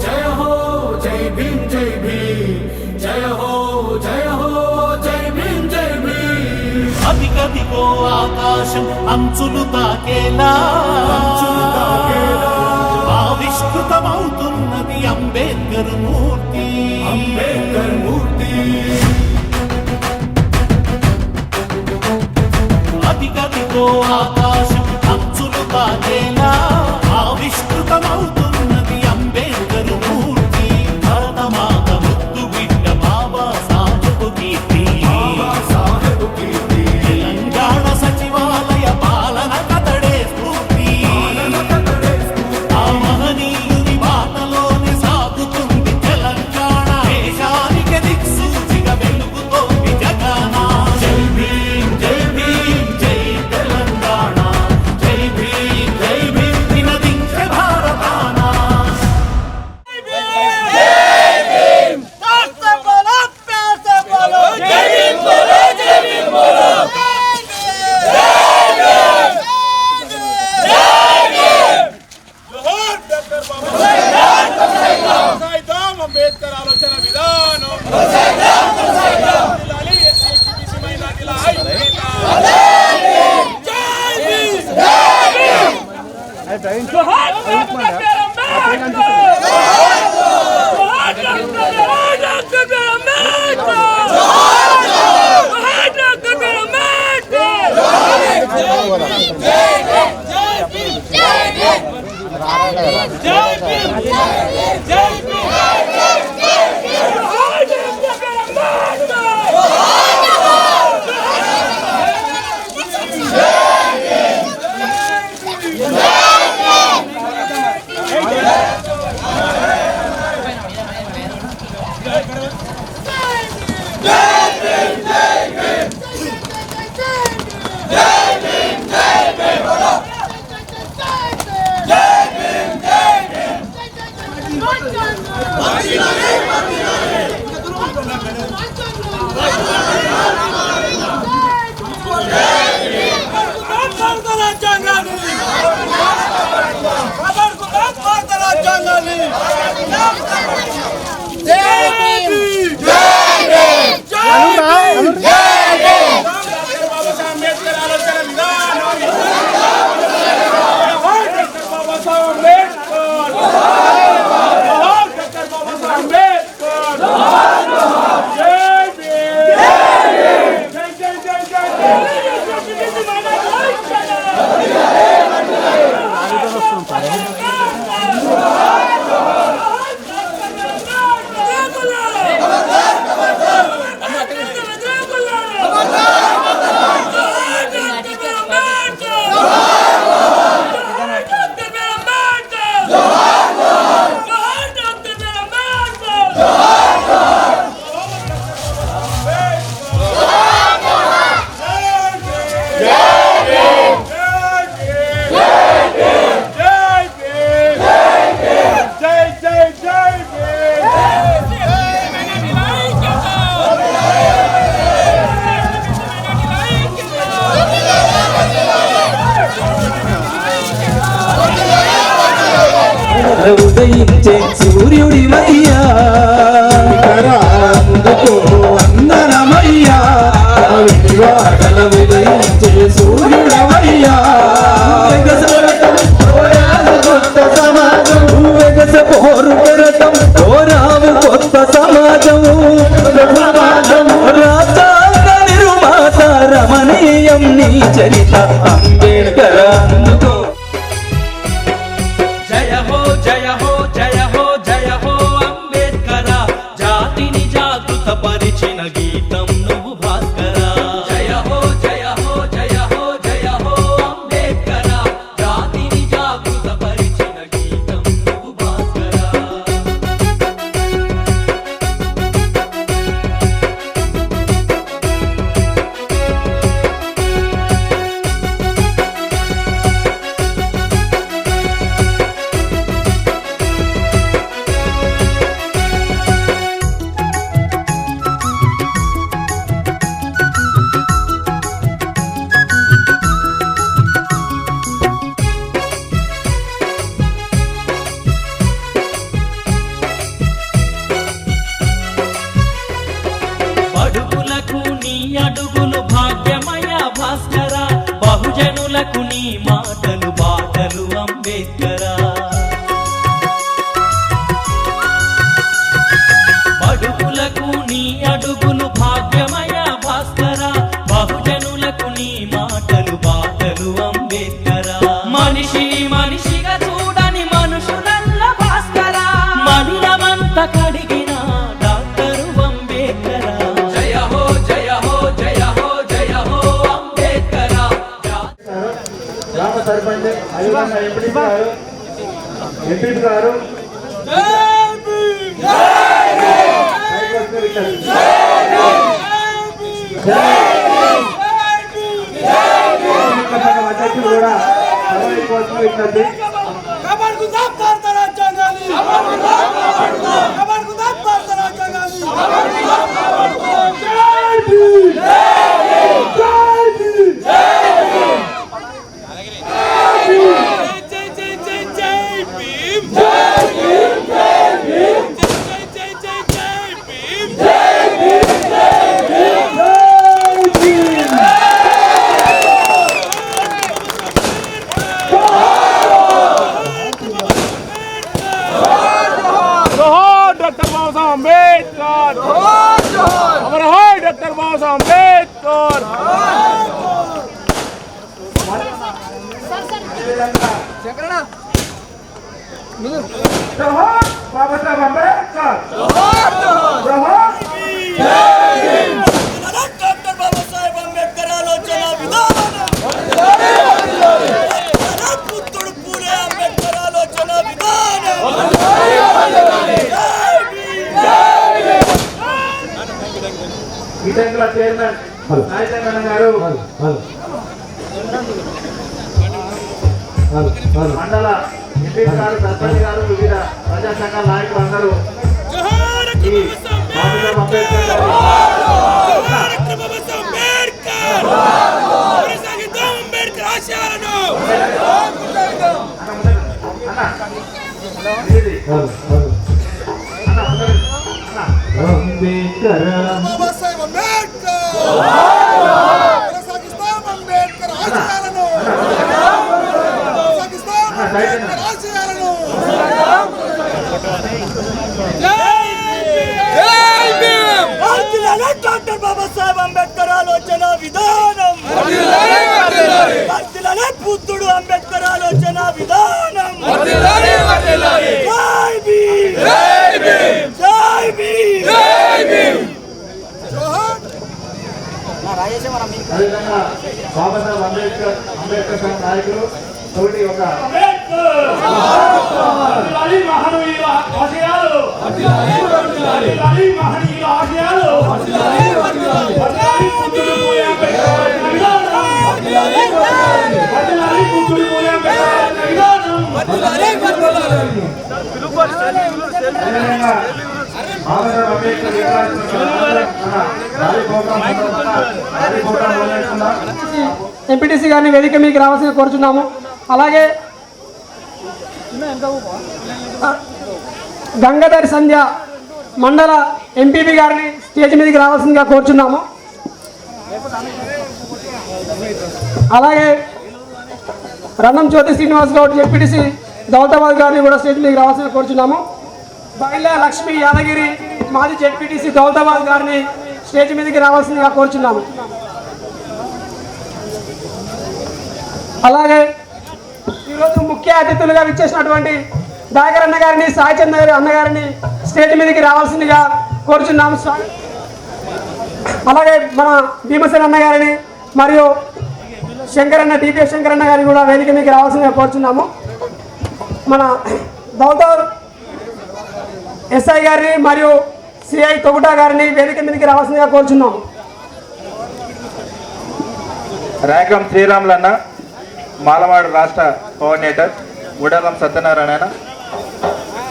జయ హో జై భీమ్ జై భీమ్ జయ హో జయ హో జై భీమ్ జై భీమ్ అదిగదిగో ఆకాశం అంచులు తాకేలా ఆవిష్కృతమవుతున్నది అంబేద్కర్ మూర్తి అంబేద్కర్ మూర్తి అదిగదిగో ఆకాశం అంచులు తాకేలా ఆవిష్కృతమవుతున్నది అంబేద్కర్ మూర్తి భారతమాత ముద్దు బిడ్డ బాబా సాహెబ్ కీర్తి తెలంగాణ సచివాలయ పాలన కథడే స్ఫూర్తి ఆ మహనీయుని బాటలోనే సాగుతుంది తెలంగాణ దేశానికి దిక్సూచిగా వెలుగుతోంది జగన జై భీమ్ జై భీమ్ జై తెలంగాణ జై భీమ్ వినదించే భారతాన అంబేద్కర్ ఆలోచన విధానం ఉదయించే సూర్యుడివయ్యా అందుకో వందనమయ్యా వాడల ఉదయించే సూర్యుడవయ్యా కొత్త సమాజం వెగస పోరు పెరటం కోరావు కొత్త సమాజం రాజ్యాంగ నిర్మాత రమణీయం నీ చరిత అంబేడ్కర్ అందుకో జయ హో జయ హో జయ హో జయ హో అంబేద్కర జాతిని జాగృత పరిచిన గీతం నువ్వు భాస్కర జయ హో జయ హో జయ హో జయ హో అంబేద్కర జాతిని జాగృత పరిచిన గీతం నువ్వు భాస్కర జనులకు నీ మాటలు బాటలు అంబేద్కరా బడుగులకు నీ అడుగులు భాగ్యమయ భాస్కరా బహుజనులకు నీ మాటలు బాటలు అంబేద్కరా మనిషిని మనిషిగా చూడని మనుషులల్ల భాస్కరా మనిలమంత కడిగిన డాక్టరు అంబేద్కరా జయ హో జయ హో జయ హో జయ హో అంబేద్కరా గ్రామ సర్పంచ్ అదేవిధంగా ఎంపీ గారు అధ్యక్షులు కూడా ఇట్లండి डॉक्टर बाबा साहब अम्बेडकर हमारा है डॉक्टर बाबा साहब अम्बेडकर बाबा साहब अम्बेडकर డాక్టర్ బాబాసాహెబ్ అంబేద్కర్ ఆలోచన విధానం పుత్రుడు పూలే అంబేద్కర్ ఆలోచన విధానం విజయంగా చైర్మన్ నాయకన్న గారు మండల ఎంపీ గారు సర్పంచ్ గారు వివిధ ప్రజా సంఘాల నాయకులు అందరూ ఈ బాబాసాహెబ్ అంబేద్కర్ గారు అంబేద్కర్ బాబాసాహెబ్ అంబేద్కర్ కొనసాగిస్తాం అంబేద్కర్ ఆశయాలను కొనసాగిస్తాం అంబేద్కర్ ఆశయాలను డాక్టర్ బాబాసాహెబ్ అంబేద్కర్ ఆలోచన విధానం వర్ధిల్లాలి పుత్రుడు అంబేద్కర్ ఆలోచన విధానం జై భీమ్ జై భీమ్ జై భీమ్ జై భీమ్ అదేవిధంగా బాబాసాహెబ్ అంబేద్కర్ సంఘ నాయకులు తోటి ఒక మహనీయుల ఆశయాలు మహనీయుల ఆశయాలు పుత్రుడు పూలే అంబేద్కర్ పుత్రుడు పూలే అంబేద్కర్ అదేవిధంగా బాబాసాహెబ్ అంబేద్కర్ ఎంపీటీసీ గారిని వేదిక మీకు రావాల్సిన కోరుచున్నాము. అలాగే గంగాధర్ సంధ్య మండల ఎంపీపీ గారిని స్టేజ్ మీదకి రావాల్సిందిగా కోరుచున్నాము. అలాగే రణం జ్యోతి శ్రీనివాస్ గౌడ్ ఎంపీటీసీ దౌలతాబాద్ గారిని కూడా స్టేజ్ మీదకి రావాల్సిందిగా కోరుచున్నాము. బైలా లక్ష్మి యాదగిరి మాజీ జెడ్పీటీసీ దౌలతాబాద్ గారిని స్టేజ్ మీదకి రావాల్సిందిగా కోరుచున్నాము. అలాగే ఈరోజు ముఖ్య అతిథులుగా విచ్చేసినటువంటి దాగర్ అన్న గారిని సాయిచంద్ర అన్నగారిని స్టేజ్ మీదకి రావాల్సిందిగా కోరుచున్నాము. అలాగే మన భీమసేన అన్న గారిని మరియు శంకరన్న టీపీ శంకరన్న గారిని కూడా వేదిక మీదకి రావాల్సిందిగా కోరుచున్నాము. మన దౌలతాబాద్ ఎస్ఐ గారిని మరియు సిఐ తొగుటా గారిని వేదిక మీదకి రావాల్సిందిగా కోరుచున్నాము. రాయకం శ్రీరాములన్న మాలవాడు రాష్ట్ర కోఆర్డినేటర్ ఉడలం సత్యనారాయణ,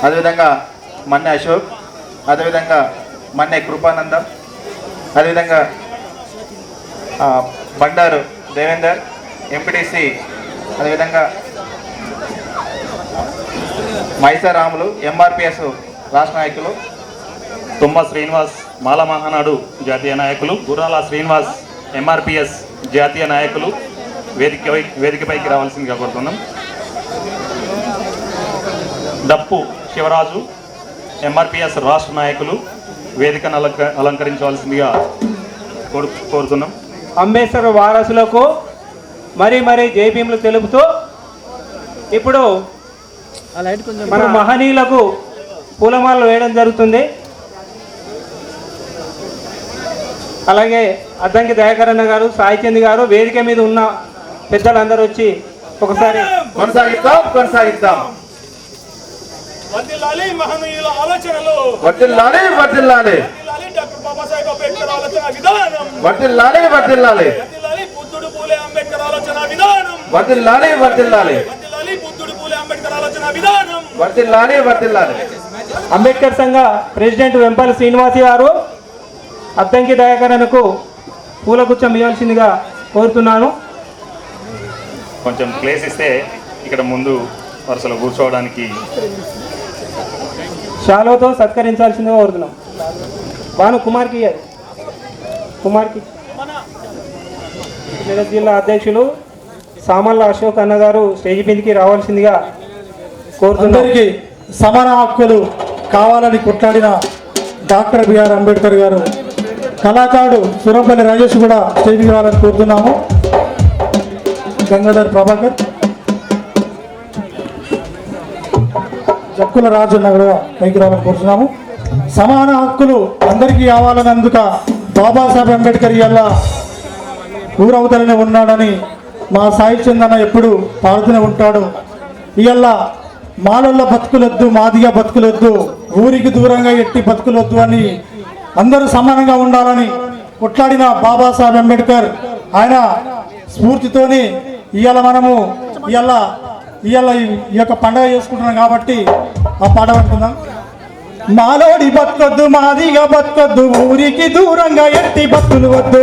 అదేవిధంగా మన్నె అశోక్, అదేవిధంగా మన్నె కృపానందం, అదేవిధంగా బండారు దేవేందర్ ఎంపీటీసీ, అదేవిధంగా మైసారాములు ఎంఆర్పిఎస్ రాష్ట్ర నాయకులు, తుమ్మ శ్రీనివాస్ మాల మహానాడు జాతీయ నాయకులు, గుర్రాల శ్రీనివాస్ ఎంఆర్పిఎస్ జాతీయ నాయకులు, వేదికపైకి రావాల్సిందిగా కోరుతున్నాం. దప్పు శివరాజు ఎంఆర్పిఎస్ రాష్ట్ర నాయకులు వేదికను అలంకరించవలసిందిగా కోరుతున్నాం. అంబేద్కర్ వారసులకు మరీ జైభీములు తెలుపుతూ ఇప్పుడు మన మహనీయులకు పూలమాలలు వేయడం జరుగుతుంది. అలాగే అద్దంకి దయాకర్ అన్న గారు, సాయిచంద్ గారు, వేదిక మీద ఉన్న పెద్దలందరూ వచ్చి ఒకసారి కొనసాగిద్దాం. వర్ధిల్లాలి మహనీయుల ఆలోచనలు, వర్ధిల్లాలి డాక్టర్ బాబాసాహెబ్ అంబేద్కర్ ఆలోచన విధానం, వర్ధిల్లాలి బుద్ధుడు పూలే అంబేద్కర్ ఆలోచన విధానం, వర్ధిల్లాలి బుద్ధుడు పూలే అంబేద్కర్ ఆలోచన విధానం, వర్ధిల్లాలి. అంబేద్కర్ సంఘ ప్రెసిడెంట్ వెంపల్లి శ్రీనివాసి గారు అద్దంకి దయాకరణకు పూలగుచ్చం ఇవ్వాల్సిందిగా కోరుతున్నాను. కొంచెం ప్లేస్ ఇస్తే ఇక్కడ ముందు వరుసలో కూర్చోవడానికి శాలువతో సత్కరించాల్సిందిగా కోరుతున్నాం. భాను కుమార్కి మెదక్ జిల్లా అధ్యక్షులు సామల్ల అశోక్ అన్న గారు స్టేజ్ మీదకి రావాల్సిందిగా కోరుతున్నాం. అందరికీ సమాన హక్కులు కావాలని కొట్లాడిన డాక్టర్ బిఆర్ అంబేద్కర్ గారు కళాకారుడు సురంపల్లి రాజేష్ కూడా స్టేజ్కి రావాలని కోరుతున్నాము. గంగాధర్ ప్రభాకర్, జక్కుల రాజు కూడా పైకి రావాలని కోరుతున్నాము. సమాన హక్కులు అందరికీ కావాలన్నందుక బాబాసాహెబ్ అంబేద్కర్ ఇవాళ ఊరవతలనే ఉన్నాడని మా సాయి చందన ఎప్పుడు పాడుతూనే ఉంటాడు. ఇవాళ మాలల్ల బతుకులొద్దు, మాదిగా బతుకులొద్దు, ఊరికి దూరంగా ఎట్టి బతుకులొద్దు అని అందరూ సమానంగా ఉండాలని కొట్లాడిన బాబాసాహెబ్ అంబేద్కర్ ఆయన స్ఫూర్తితోని ఇవాళ మనము ఇవాళ ఈ యొక్క పండుగ చేసుకుంటున్నాం కాబట్టి ఆ పాట పడుకుందాం. మాలోడి బతుకొద్దు, మాదిగా బతుకొద్దు, ఊరికి దూరంగా ఎట్టి బతుకులు వద్దు,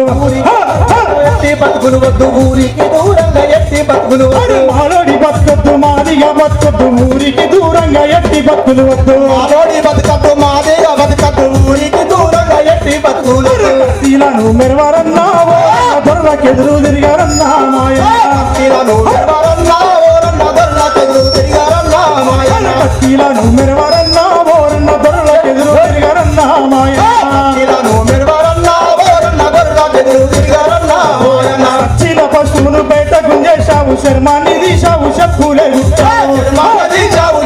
ఎట్టి బతుకులు వద్దు, ఊరికి దూరంగా ఎట్టి బతుకులు వద్దు. మాలోడి బతుకొద్దు, మాదిగా బతుకొద్దు, ఊరికి దూరంగా ఎట్టి బతుకులు వద్దు. మాలోడి బతుకద్దు, మాదిగా బతుకద్దు, ఊరికి దూరంగా ఎట్టి బతుకులు వద్దు. కత్తిలను మెరవరన్నావో దొరలకెదురు తిరిగారన్నా మాయ, కత్తిలను మెరవరన్నావో దొరలకెదురు తిరిగారన్నా మాయ, కత్తిలను మెరవరన్నావో దొరలకెదురు తిరిగారన్నా మాయ, కత్తిలను మెరవరన్నావో దొరలకెదురు తిరిగారన్నా మాయ. చచ్చిన పశువును బయట గుంజేశావు, శర్మాన్ని తీశావు, చెప్పులే గుచ్చావు,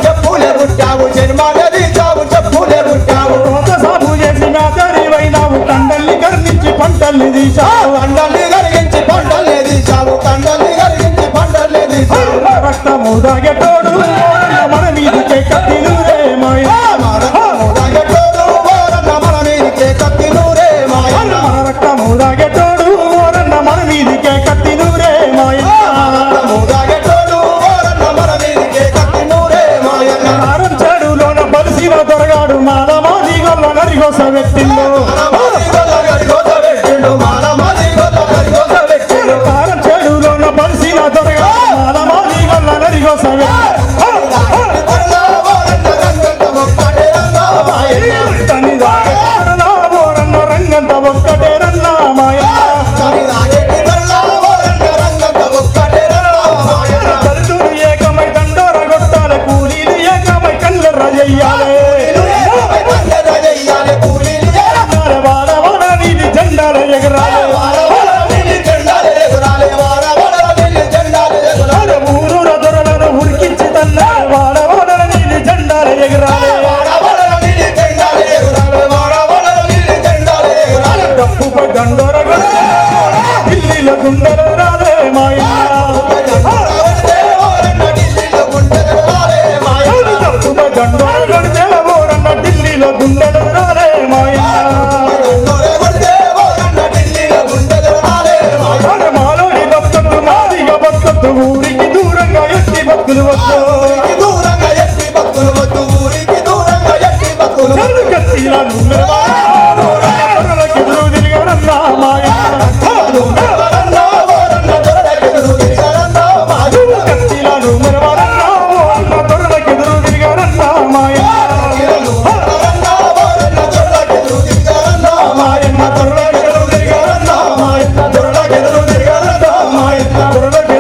చెప్పులే గుట్టావు, శర్మాన్ని చావు చెప్పులే గుట్టావు. సాగు చేసి మేతరివైనావు, కండల్ని కరిగించి పంటల్ని తీశావు, కండల్ని కరిగించి పంటల్ని తీశావు, కండల్ని కరిగించి పంటల్ని తీశావు. రక్తము దాగేటోడు మన మీదికే కత్తిలు రే మాయ, రక్తము దాగేటోడు మన మీదికే కత్తిలు రే మాయ, రక్తము దాగేటోడు మన మీదికే కత్తిలు రే మాయ, రక్తము దాగేటోడు మన మీదికే కత్తిలు రే మాయ. కారం చెడులోన బలిసిన దొరగాడు మాల మాది గొల్ల నరిగొస వ్యక్తిలో, కారం చెడులోన బలిసిన దొరగాడు మాల మాది గొల్ల నరిగొస రంగంత ఒక్కటే రన్నా మాయ, దళితులు ఏకమై దండోర కొట్టాలి, కూలీలు ఏకమై కల్లెర్ర చెయ్యాలి, వాడ వాడ నీది జెండాల ఎగరాలి, ఊరూర దొరలను ఉరికించి తన్నాడు, వాడ వాడ నీది జెండాల ఎగరాలి, డప్పుపై దండోర ఢిల్లీలో గుండెలు రాలే మాయ, డప్పుపై దండోర కొడితే ఓరన్న ఢిల్లీలో గుండెలు రాలే మాయ, మాలోని బతుకద్దు, మాదిగా బతుకద్దు, ఊరికి దూరంగా ఎట్టి బతుకులు వద్దు, కత్తిలను మెరవరకెదురు తిరిగారన్నా మాయ, కత్తిలను మెరవరన్నా దొరలకెదురు తిరిగారన్నా మాయ, మాయన్న దొరలకెదురు తిరిగారన్నా మాయ, దొరలకెదురు తిరిగారన్నా మాయ, దొరలకెదురు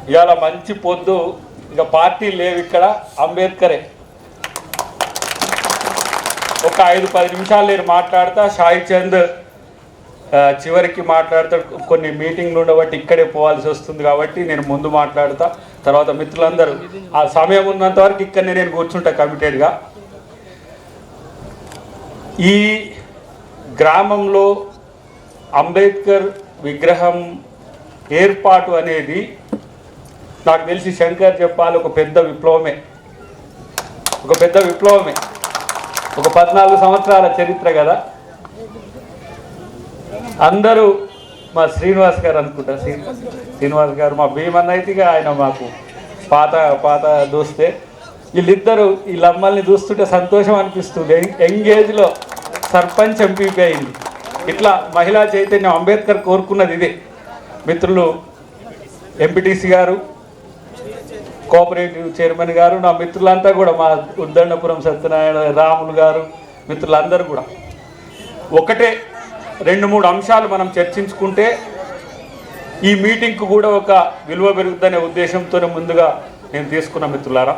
ఇవాళ మంచి పొద్దు, ఇక పార్టీ లేవు ఇక్కడ, అంబేద్కరే. ఒక 5-10 నిమిషాలు నేను మాట్లాడతా, సాయి చంద్ చివరికి మాట్లాడతాడు. కొన్ని మీటింగ్లు ఉండబట్టి ఇక్కడే పోవాల్సి వస్తుంది కాబట్టి నేను ముందు మాట్లాడతా, తర్వాత మిత్రులందరూ ఆ సమయం ఉన్నంత వరకు ఇక్కడనే నేను కూర్చుంటా కమిటెడ్గా. ఈ గ్రామంలో అంబేద్కర్ విగ్రహం ఏర్పాటు అనేది నాకు తెలిసి శంకర్ చెప్పాలి ఒక పెద్ద విప్లవమే. ఒక 14 సంవత్సరాల చరిత్ర కదా. అందరూ మా శ్రీనివాస్ గారు అనుకుంటా, శ్రీనివాస్ గారు మా భీమన్న అయితే ఆయన మాకు పాత దోస్తే. వీళ్ళిద్దరూ వీళ్ళమ్మల్ని చూస్తుంటే సంతోషం అనిపిస్తుంది. ఎంగేజ్లో సర్పంచ్ ఎంపీపీ అయింది. ఇట్లా మహిళా చైతన్యం అంబేద్కర్ కోరుకున్నది ఇదే. మిత్రులు ఎంపీటీసీ గారు, కోఆపరేటివ్ చైర్మన్ గారు, నా మిత్రులంతా కూడా, మా ఉద్దండపురం సత్యనారాయణ రాములు గారు, మిత్రులందరూ కూడా ఒకటే 2-3 అంశాలు మనం చర్చించుకుంటే ఈ మీటింగ్కు కూడా ఒక విలువ పెరుగుతుందనే ఉద్దేశంతోనే ముందుగా నేను తీసుకున్న మిత్రులారా.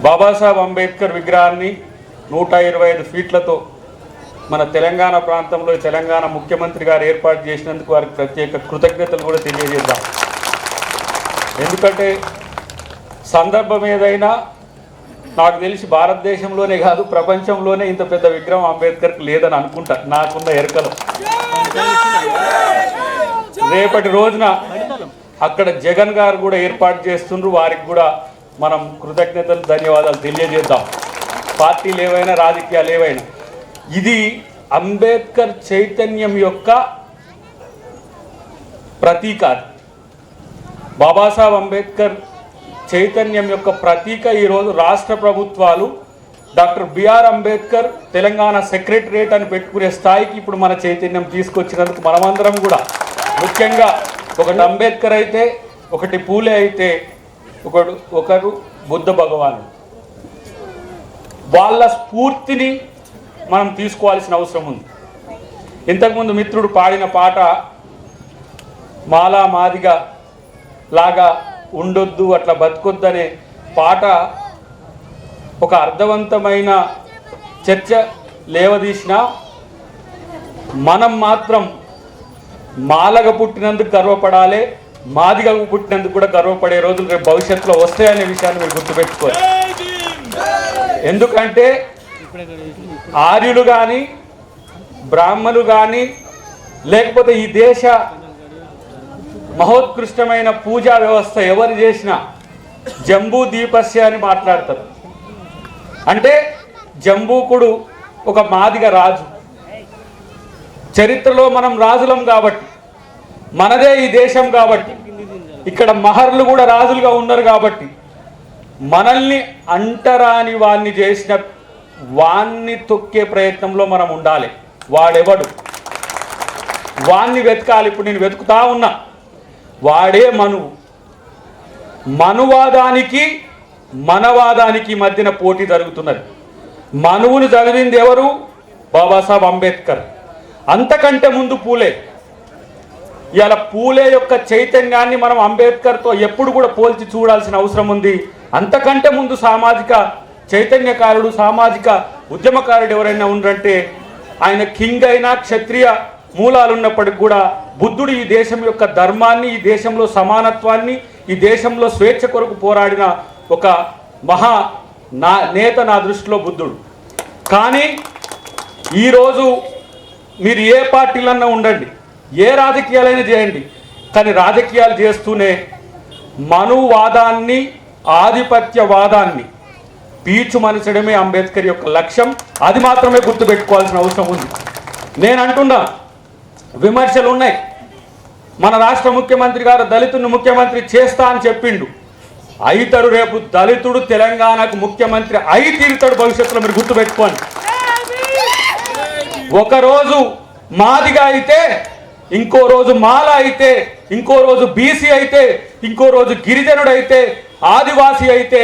బాబాసాహెబ్ అంబేద్కర్ విగ్రహాన్ని 125 ఫీట్లతో మన తెలంగాణ ప్రాంతంలో తెలంగాణ ముఖ్యమంత్రి గారు ఏర్పాటు చేసినందుకు వారికి ప్రత్యేక కృతజ్ఞతలు కూడా తెలియజేద్దాం. ఎందుకంటే సందర్భం ఏదైనా నాకు తెలిసి భారతదేశంలోనే కాదు ప్రపంచంలోనే ఇంత పెద్ద విగ్రహం అంబేద్కర్కి లేదని అనుకుంటా, నాకున్న ఎరకలు. రేపటి రోజున అక్కడ జగన్ గారు కూడా ఏర్పాటు చేస్తుండ్రు, వారికి కూడా మనం కృతజ్ఞతలు ధన్యవాదాలు తెలియజేద్దాం. పార్టీలు ఏవైనా రాజకీయాలు ఏవైనా ఇది అంబేద్కర్ చైతన్యం యొక్క ప్రతీక. బాబాసాహెబ్ అంబేద్కర్ చైతన్యం యొక్క ప్రతీక. ఈరోజు రాష్ట్ర ప్రభుత్వాలు doctor B R Ambedkar Telangana secretariat అని పెట్టుకునే స్థాయికి ఇప్పుడు మన చైతన్యం తీసుకొచ్చినందుకు మనమందరం కూడా, ముఖ్యంగా ఒకటి అంబేద్కర్ అయితే, ఒకటి పూలే అయితే, ఒకరు బుద్ధ భగవానుడు, వాళ్ళ స్ఫూర్తిని మనం తీసుకోవాల్సిన అవసరం ఉంది. ఇంతకుముందు మిత్రుడు పాడిన పాట మాలా మాదిగా లాగా ఉండొద్దు, అట్లా బతుకొద్దనే పాట ఒక అర్థవంతమైన చర్చ లేవదీసిన, మనం మాత్రం మాలగా పుట్టినందుకు గర్వపడాలి, మాదిగా పుట్టినందుకు కూడా గర్వపడే రోజులు రేపు భవిష్యత్తులో వస్తాయనే విషయాన్ని మీరు గుర్తుపెట్టుకోవాలి. ఎందుకంటే ఆర్యులు కానీ బ్రాహ్మణులు కానీ లేకపోతే ఈ దేశ మహోత్కృష్టమైన పూజా వ్యవస్థ ఎవరు చేసినా జంబూ దీపస్య అని మాట్లాడతారు. అంటే జంబూకుడు ఒక మాదిగ రాజు. చరిత్రలో మనం రాజులం కాబట్టి, మనదే ఈ దేశం కాబట్టి, ఇక్కడ మహర్లు కూడా రాజులుగా ఉన్నారు కాబట్టి, మనల్ని అంటరాని వాణ్ణి చేసిన వాణ్ణి తొక్కే ప్రయత్నంలో మనం ఉండాలి. వాడెవడు, వాణ్ణి వెతకాలి. ఇప్పుడు నేను వెతుకుతా ఉన్నా, వాడే మనువు. మనువాదానికి మనవాదానికి మధ్యన పోటీ జరుగుతున్నది. మనువును చదివింది ఎవరు? బాబాసాహెబ్ అంబేద్కర్. అంతకంటే ముందు పూలే. ఇవాళ పూలే యొక్క చైతన్యాన్ని మనం అంబేద్కర్తో ఎప్పుడు కూడా పోల్చి చూడాల్సిన అవసరం ఉంది. అంతకంటే ముందు సామాజిక చైతన్యకారుడు, సామాజిక ఉద్యమకారుడు ఎవరైనా ఉండంటే ఆయన కింగ్ అయినా, క్షత్రియ మూలాలు ఉన్నప్పటికి కూడా బుద్ధుడు ఈ దేశం యొక్క ధర్మాన్ని, ఈ దేశంలో సమానత్వాన్ని, ఈ దేశంలో స్వేచ్ఛ కొరకు పోరాడిన ఒక మహా నేత నా దృష్టిలో బుద్ధుడు. కానీ ఈరోజు మీరు ఏ పార్టీలన్నా ఉండండి, ఏ రాజకీయాలైనా చేయండి, కానీ రాజకీయాలు చేస్తూనే మనువాదాన్ని, ఆధిపత్యవాదాన్ని పీచు మనచడమే అంబేద్కర్ యొక్క లక్ష్యం. అది మాత్రమే గుర్తుపెట్టుకోవాల్సిన అవసరం ఉంది. నేను అంటున్నా, విమర్శలు ఉన్నాయి. మన రాష్ట్ర ముఖ్యమంత్రి గారు దళితుడిని ముఖ్యమంత్రి చేస్తా అని చెప్పిండు. అయితాడు, రేపు దళితుడు తెలంగాణకు ముఖ్యమంత్రి అయి తీరుతాడు భవిష్యత్తులో. మీరు గుర్తుపెట్టుకోండి. ఒకరోజు మాదిగా అయితే, ఇంకో రోజు మాల అయితే, ఇంకో రోజు బీసీ అయితే, ఇంకో రోజు గిరిజనుడు అయితే, ఆదివాసీ అయితే,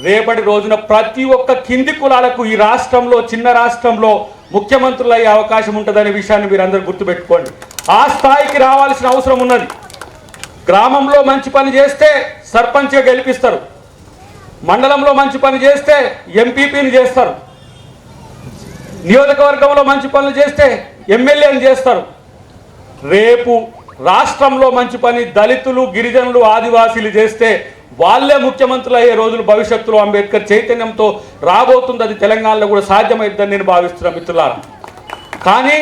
రేపటి రోజున ప్రతి ఒక్క కింది కులాలకు ఈ రాష్ట్రంలో, చిన్న రాష్ట్రంలో ముఖ్యమంత్రులు అయ్యే అవకాశం ఉంటుందనే విషయాన్ని మీరు అందరూ గుర్తుపెట్టుకోండి. ఆ స్థాయికి రావాల్సిన అవసరం ఉన్నది. గ్రామంలో మంచి పని చేస్తే సర్పంచ్గా గెలిపిస్తారు, మండలంలో మంచి పని చేస్తే ఎంపీపీని చేస్తారు, నియోజకవర్గంలో మంచి పనులు చేస్తే ఎమ్మెల్యేని చేస్తారు. రేపు రాష్ట్రంలో మంచి పని దళితులు, గిరిజనులు, ఆదివాసీలు చేస్తే వాళ్ళే ముఖ్యమంత్రులు అయ్యే రోజులు భవిష్యత్తులో అంబేద్కర్ చైతన్యంతో రాబోతుంది. అది తెలంగాణలో కూడా సాధ్యమైద్దని నేను భావిస్తున్నాను మిత్రులారా. కానీ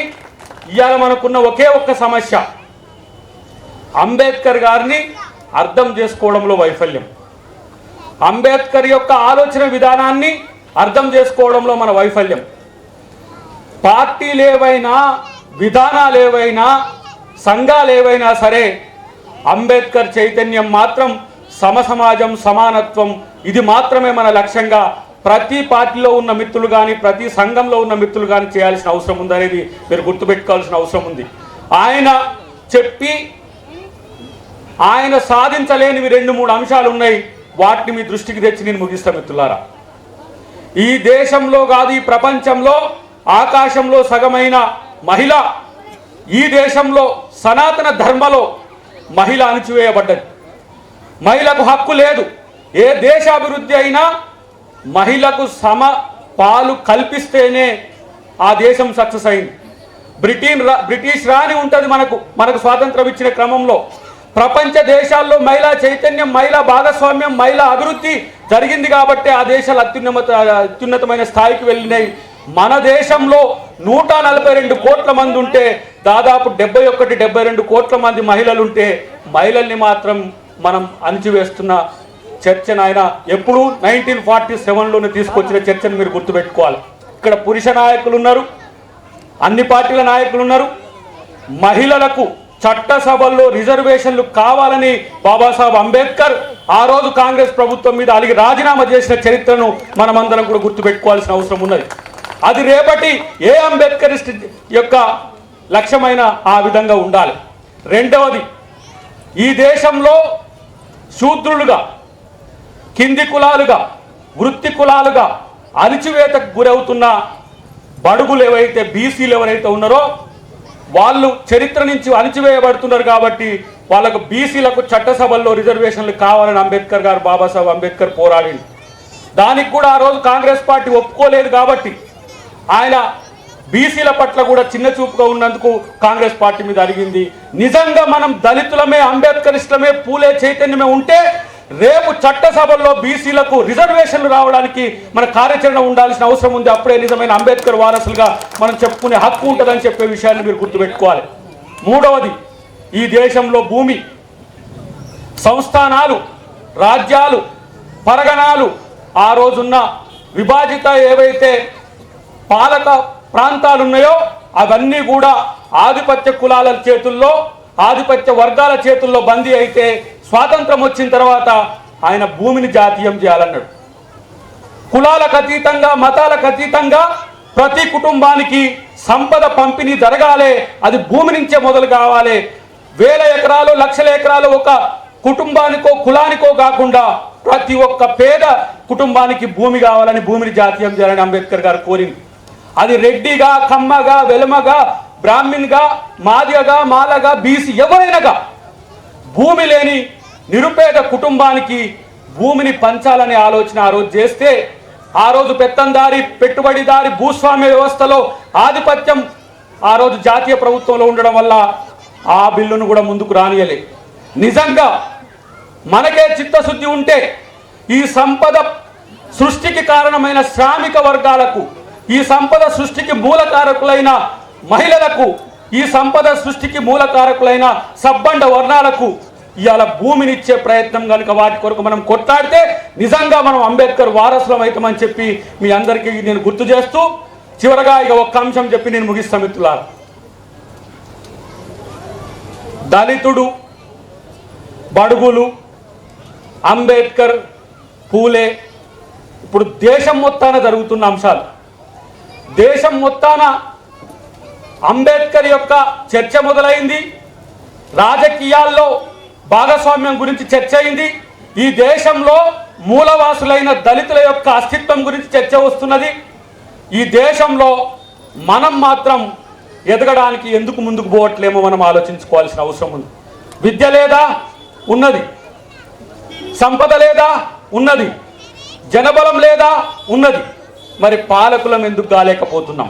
ఇవాళ మనకున్న ఒకే ఒక్క సమస్య, అంబేద్కర్ గారిని అర్థం చేసుకోవడంలో వైఫల్యం. అంబేద్కర్ యొక్క ఆలోచన విధానాన్ని అర్థం చేసుకోవడంలో మన వైఫల్యం. పార్టీలు ఏవైనా, విధానాలు ఏవైనా, సంఘాలు ఏవైనా సరే అంబేద్కర్ చైతన్యం మాత్రం సమసమాజం, సమానత్వం, ఇది మాత్రమే మన లక్ష్యంగా ప్రతి పార్టీలో ఉన్న మిత్రులు కానీ, ప్రతి సంఘంలో ఉన్న మిత్రులు కానీ చేయాల్సిన అవసరం ఉందనేది మీరు గుర్తుపెట్టుకోవాల్సిన అవసరం ఉంది. ఆయన చెప్పి ఆయన సాధించలేనివి 2-3 అంశాలు ఉన్నాయి. వాటిని మీ దృష్టికి తెచ్చి నేను ముగిస్తా మిత్రులారా. ఈ దేశంలో కాదు, ఈ ప్రపంచంలో ఆకాశంలో సగమైన మహిళ, ఈ దేశంలో సనాతన ధర్మలో మహిళ అణిచివేయబడ్డది. మహిళకు హక్కు లేదు. ఏ దేశాభివృద్ధి అయినా మహిళకు సమ పాలు కల్పిస్తేనే ఆ దేశం సక్సెస్ అయింది. బ్రిటిష్ రాణి ఉంటుంది మనకు స్వాతంత్రం ఇచ్చిన క్రమంలో. ప్రపంచ దేశాల్లో మహిళా చైతన్యం, మహిళా భాగస్వామ్యం, మహిళా అభివృద్ధి జరిగింది కాబట్టి ఆ దేశాలు అత్యున్నతమైన స్థాయికి వెళ్ళినాయి. మన దేశంలో 142 కోట్ల మంది ఉంటే దాదాపు 71-72 కోట్ల మంది మహిళలుంటే మహిళల్ని మాత్రం మనం అణిచివేస్తున్న చర్చను ఆయన ఎప్పుడు 1947లోనే తీసుకొచ్చిన చర్చను మీరు గుర్తుపెట్టుకోవాలి. ఇక్కడ పురుష నాయకులు ఉన్నారు, అన్ని పార్టీల నాయకులు ఉన్నారు. మహిళలకు చట్టసభల్లో రిజర్వేషన్లు కావాలని బాబాసాహెబ్ అంబేద్కర్ ఆ రోజు కాంగ్రెస్ ప్రభుత్వం మీద అలిగి రాజీనామా చేసిన చరిత్రను మనమందరం కూడా గుర్తుపెట్టుకోవాల్సిన అవసరం ఉన్నది. అది రేపటి ఏ అంబేద్కరిస్ట్ యొక్క లక్ష్యమైన ఆ విధంగా ఉండాలి. రెండవది, ఈ దేశంలో శూద్రులుగా, కింది కులాలుగా, వృత్తి కులాలుగా అణిచివేతకు గురవుతున్న బడుగులు ఏవైతే, బీసీలు ఎవరైతే ఉన్నారో వాళ్ళు చరిత్ర నుంచి అణిచివేయబడుతున్నారు. కాబట్టి వాళ్ళకు బీసీలకు చట్టసభల్లో రిజర్వేషన్లు కావాలని అంబేద్కర్ గారు, బాబాసాహెబ్ అంబేద్కర్ పోరాడింది. దానికి కూడా ఆ రోజు కాంగ్రెస్ పార్టీ ఒప్పుకోలేదు. కాబట్టి ఆయన బీసీల పట్ల కూడా చిన్న చూపుగా ఉన్నందుకు కాంగ్రెస్ పార్టీ మీద అడిగింది. నిజంగా మనం దళితులమే, అంబేద్కరిస్టులమే, పూలే చైతన్యమే ఉంటే రేపు చట్టసభల్లో బీసీలకు రిజర్వేషన్లు రావడానికి మన కార్యాచరణ ఉండాల్సిన అవసరం ఉంది. అప్పుడే నిజమైన అంబేద్కర్ వారసులుగా మనం చెప్పుకునే హక్కు ఉంటుందని చెప్పే విషయాన్ని మీరు గుర్తుపెట్టుకోవాలి. మూడవది, ఈ దేశంలో భూమి, సంస్థానాలు, రాజ్యాలు, పరగణాలు, ఆ రోజున్న విభాజిత ఏవైతే పాలక ప్రాంతాలు ఉన్నాయో అవన్నీ కూడా ఆధిపత్య కులాల చేతుల్లో, ఆధిపత్య వర్గాల చేతుల్లో బందీ అయితే స్వాతంత్రం వచ్చిన తర్వాత ఆయన భూమిని జాతీయం చేయాలన్నాడు. కులాలకు అతీతంగా, మతాలకు అతీతంగా ప్రతి కుటుంబానికి సంపద పంపిణీ జరగాలి. అది భూమి నుంచే మొదలు కావాలి. 1000 ఎకరాలు, లక్షల ఎకరాలు ఒక కుటుంబానికో కులానికో కాకుండా ప్రతి ఒక్క పేద కుటుంబానికి భూమి కావాలని, భూమిని జాతీయం చేయాలని అంబేద్కర్ గారు కోరింది. అది రెడ్డిగా, కమ్మగా, వెలమగా, బ్రాహ్మణ్గా, మాదిగగా, మాలగా, బీసీ ఎవరైనాగా భూమి లేని నిరుపేద కుటుంబానికి భూమిని పంచాలనే ఆలోచన ఆ రోజు చేస్తే, ఆ రోజు పెత్తందారి, పెట్టుబడిదారి, భూస్వామ్య వ్యవస్థలో ఆధిపత్యం ఆ రోజు జాతీయ ప్రభుత్వంలో ఉండడం వల్ల ఆ బిల్లును కూడా ముందుకు రానియలే. నిజంగా మనకే చిత్తశుద్ధి ఉంటే ఈ సంపద సృష్టికి కారణమైన శ్రామిక వర్గాలకు, ఈ సంపద సృష్టికి మూలకారకులైన మహిళలకు, ఈ సంపద సృష్టికి మూలకారకులైన సబ్బండ వర్ణాలకు ఇవాళ భూమినిచ్చే ప్రయత్నం కనుక వాటి కొరకు మనం కొట్లాడితే నిజంగా మనం అంబేద్కర్ వారసులం అవుతామని చెప్పి మీ అందరికీ నేను గుర్తు చేస్తూ చివరగా ఇక ఒక్క అంశం చెప్పి నేను ముగిస్తాను మిత్రులారా. దళితుడు, బడుగులు, అంబేద్కర్, పూలే ఇప్పుడు దేశం మొత్తాన జరుగుతున్న అంశాలు. దేశం మొత్తాన అంబేద్కర్ యొక్క చర్చ మొదలైంది. రాజకీయాల్లో భాగస్వామ్యం గురించి చర్చ అయింది. ఈ దేశంలో మూలవాసులైన దళితుల యొక్క అస్తిత్వం గురించి చర్చ వస్తున్నది. ఈ దేశంలో మనం మాత్రం ఎదగడానికి ఎందుకు ముందుకు పోవట్లేమో మనం ఆలోచించుకోవాల్సిన అవసరం ఉంది. విద్య లేదా, ఉన్నది. సంపద లేదా? ఉన్నది. జనబలం లేదా? ఉన్నది. మరి పాలకులం ఎందుకు కాలేకపోతున్నాం?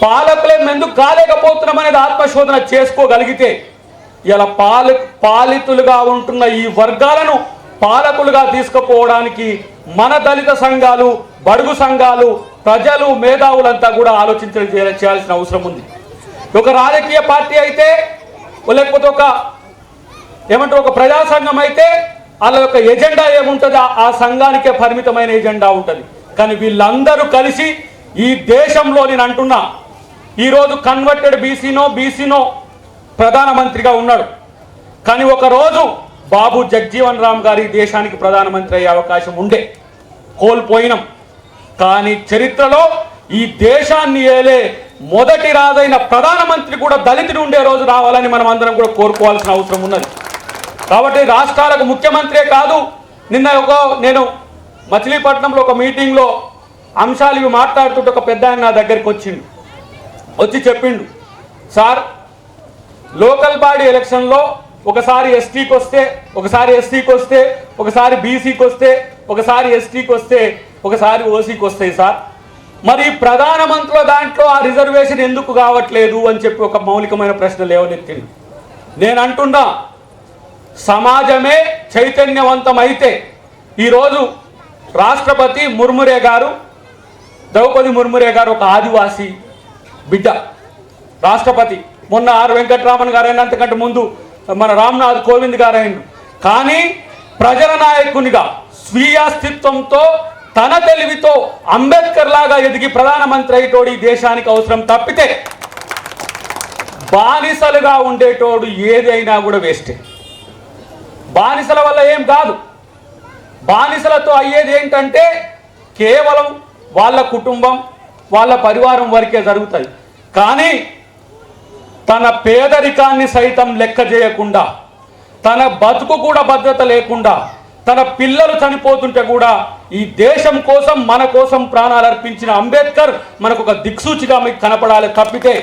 పాలకులం ఎందుకు కాలేకపోతున్నాం అనేది ఆత్మశోధన చేసుకోగలిగితే ఇలా పాలితులుగా ఉంటున్న ఈ వర్గాలను పాలకులుగా తీసుకుపోవడానికి మన దళిత సంఘాలు, బడుగు సంఘాలు, ప్రజలు, మేధావులంతా కూడా చేయాల్సిన అవసరం ఉంది. ఒక రాజకీయ పార్టీ అయితే లేకపోతే ఒక ప్రజా సంఘం అయితే వాళ్ళ యొక్క ఎజెండా ఏముంటుంది? ఆ సంఘానికే పరిమితమైన ఎజెండా ఉంటుంది. కానీ వీళ్ళందరూ కలిసి ఈ దేశంలో నేను అంటున్నా, ఈరోజు కన్వర్టెడ్ బీసీనో ప్రధానమంత్రిగా ఉన్నాడు. కానీ ఒకరోజు బాబు జగ్జీవన్ రామ్ గారి దేశానికి ప్రధానమంత్రి అయ్యే అవకాశం ఉండే, కోల్పోయినాం. కానీ చరిత్రలో ఈ దేశాన్ని ఏలే మొదటి రాజైన ప్రధానమంత్రి కూడా దళితుడు ఉండే రోజు రావాలని మనం అందరం కూడా కోరుకోవాల్సిన అవసరం ఉన్నది. కాబట్టి రాష్ట్రాలకు ముఖ్యమంత్రే కాదు, నిన్న నేను మచిలీపట్నంలో ఒక మీటింగ్లో అంశాలు ఇవి మాట్లాడుతుంటే ఒక పెద్ద ఆయన నా దగ్గరికి వచ్చి చెప్పిండు, సార్ లోకల్ బాడీ ఎలక్షన్లో ఒకసారి ఎస్టీకి వస్తే, ఒకసారి ఎస్సీకి వస్తే, ఒకసారి బీసీకి వస్తే, ఒకసారి ఎస్టీకి వస్తే, ఒకసారి ఓసీకి వస్తాయి సార్. మరి ప్రధానమంత్రుల దాంట్లో ఆ రిజర్వేషన్ ఎందుకు కావట్లేదు అని చెప్పి ఒక మౌలికమైన ప్రశ్న లేవనెత్తింది. నేను అంటున్నా, సమాజమే చైతన్యవంతమైతే ఈరోజు రాష్ట్రపతి ద్రౌపది ముర్మురే గారు ఒక ఆదివాసీ బిడ్డ రాష్ట్రపతి. మొన్న ఆర్ వెంకటరామన్ గారు అయిన, అంతకంటే ముందు మన రామ్నాథ్ కోవింద్ గారు అయిన. కానీ ప్రజల నాయకునిగా స్వీయ అస్తిత్వంతో తన తెలివితో అంబేద్కర్ లాగా ఎదిగి ప్రధానమంత్రి అయ్యేటోడు ఈ దేశానికి అవసరం తప్పితే బానిసలుగా ఉండేటోడు ఏదైనా కూడా వేస్టే. బానిసల వల్ల ఏం కాదు. బానిసలతో అయ్యేది ఏంటంటే కేవలం వాళ్ళ కుటుంబం, వాళ్ళ పరివారం వరకే జరుగుతుంది. కానీ తన పేదరికాన్ని సైతం లెక్క చేయకుండా, తన బతుకు కూడా భద్రత లేకుండా, తన పిల్లలు చనిపోతుంటే కూడా ఈ దేశం కోసం, మన కోసం ప్రాణాలు అర్పించిన అంబేద్కర్ మనకు ఒక దిక్సూచిగా మీకు కనపడాలి తప్పితే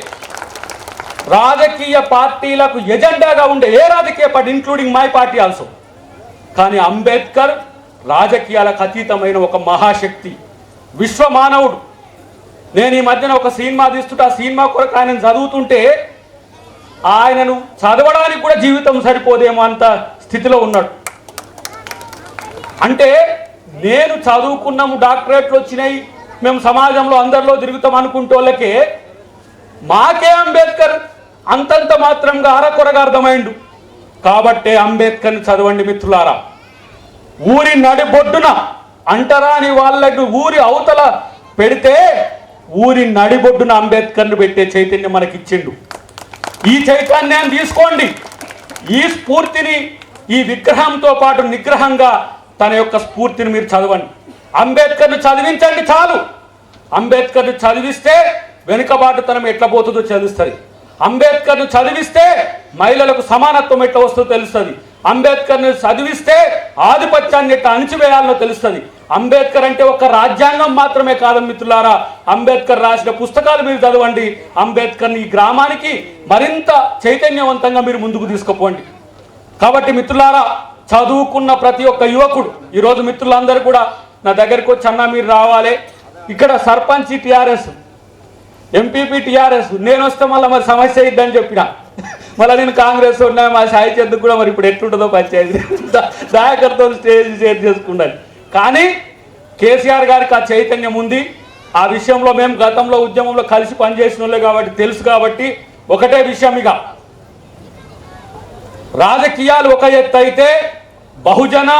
రాజకీయ పార్టీలకు ఎజెండాగా ఉండే ఏ రాజకీయ party, including my party also. కానీ అంబేద్కర్ రాజకీయాలకు అతీతమైన ఒక మహాశక్తి, విశ్వమానవుడు. నేను ఈ మధ్యన ఒక సినిమా తీస్తుంటే ఆ సినిమా కొరకు ఆయనను చదువుతుంటే ఆయనను చదవడానికి కూడా జీవితం సరిపోదేమో అంత స్థితిలో ఉన్నాడు. అంటే నేను చదువుకున్నాము, డాక్టరేట్లు వచ్చినాయి, మేము సమాజంలో అందరిలో తిరుగుతాం అనుకుంటే వాళ్ళకే మాకే అంబేద్కర్ అంతంత మాత్రంగా అరకొరగా అర్థమైండు. కాబట్టే అంబేద్కర్ని చదవండి మిత్రులారా. ఊరి నడిబొడ్డున అంటరాని వాళ్ళకు ఊరి అవతల పెడితే ఊరి నడిబొడ్డున అంబేద్కర్ని పెట్టే చైతన్యం మనకిచ్చిండు. ఈ చైతన్యాన్ని తీసుకోండి. ఈ స్ఫూర్తిని ఈ విగ్రహంతో పాటు నిగ్రహంగా తన యొక్క స్ఫూర్తిని మీరు చదవండి. అంబేద్కర్ని చదివించండి చాలు. అంబేద్కర్ని చదివిస్తే వెనుకబాటుతనం ఎట్లా పోతుందో తెలుస్తుంది. అంబేద్కర్ను చదివిస్తే మహిళలకు సమానత్వం ఎట్లా వస్తుందో తెలుస్తుంది. అంబేద్కర్ని చదివిస్తే ఆధిపత్యాన్ని ఎట్లా అణిచివేయాలనో తెలుస్తుంది. అంబేద్కర్ అంటే ఒక రాజ్యాంగం మాత్రమే కాదు మిత్రులారా, అంబేద్కర్ రాసిన పుస్తకాలు మీరు చదవండి. అంబేద్కర్ని ఈ గ్రామానికి మరింత చైతన్యవంతంగా మీరు ముందుకు తీసుకుపోండి. కాబట్టి మిత్రులారా, చదువుకున్న ప్రతి ఒక్క యువకుడు ఈరోజు మిత్రులందరూ కూడా నా దగ్గరికి వచ్చి, అన్న మీరు రావాలి, ఇక్కడ సర్పంచ్ టీఆర్ఎస్, ఎంపీపీ టీఆర్ఎస్, నేను వస్తే మళ్ళీ మరి సమస్య ఇద్దని చెప్పిన. మళ్ళీ నేను కాంగ్రెస్ ఉన్నా, మా సాయి చంద్రకు కూడా మరి ఇప్పుడు ఎట్లుంటుందో పంచాయతీ దయాకర్తో స్టేజ్ షేర్ చేసుకున్నాను. కానీ కేసీఆర్ గారికి ఆ చైతన్యం ఉంది. ఆ విషయంలో మేము గతంలో ఉద్యమంలో కలిసి పనిచేసిన వాళ్ళే కాబట్టి తెలుసు. కాబట్టి ఒకటే విషయం, ఇక రాజకీయాలు ఒక ఎత్తు అయితే బహుజన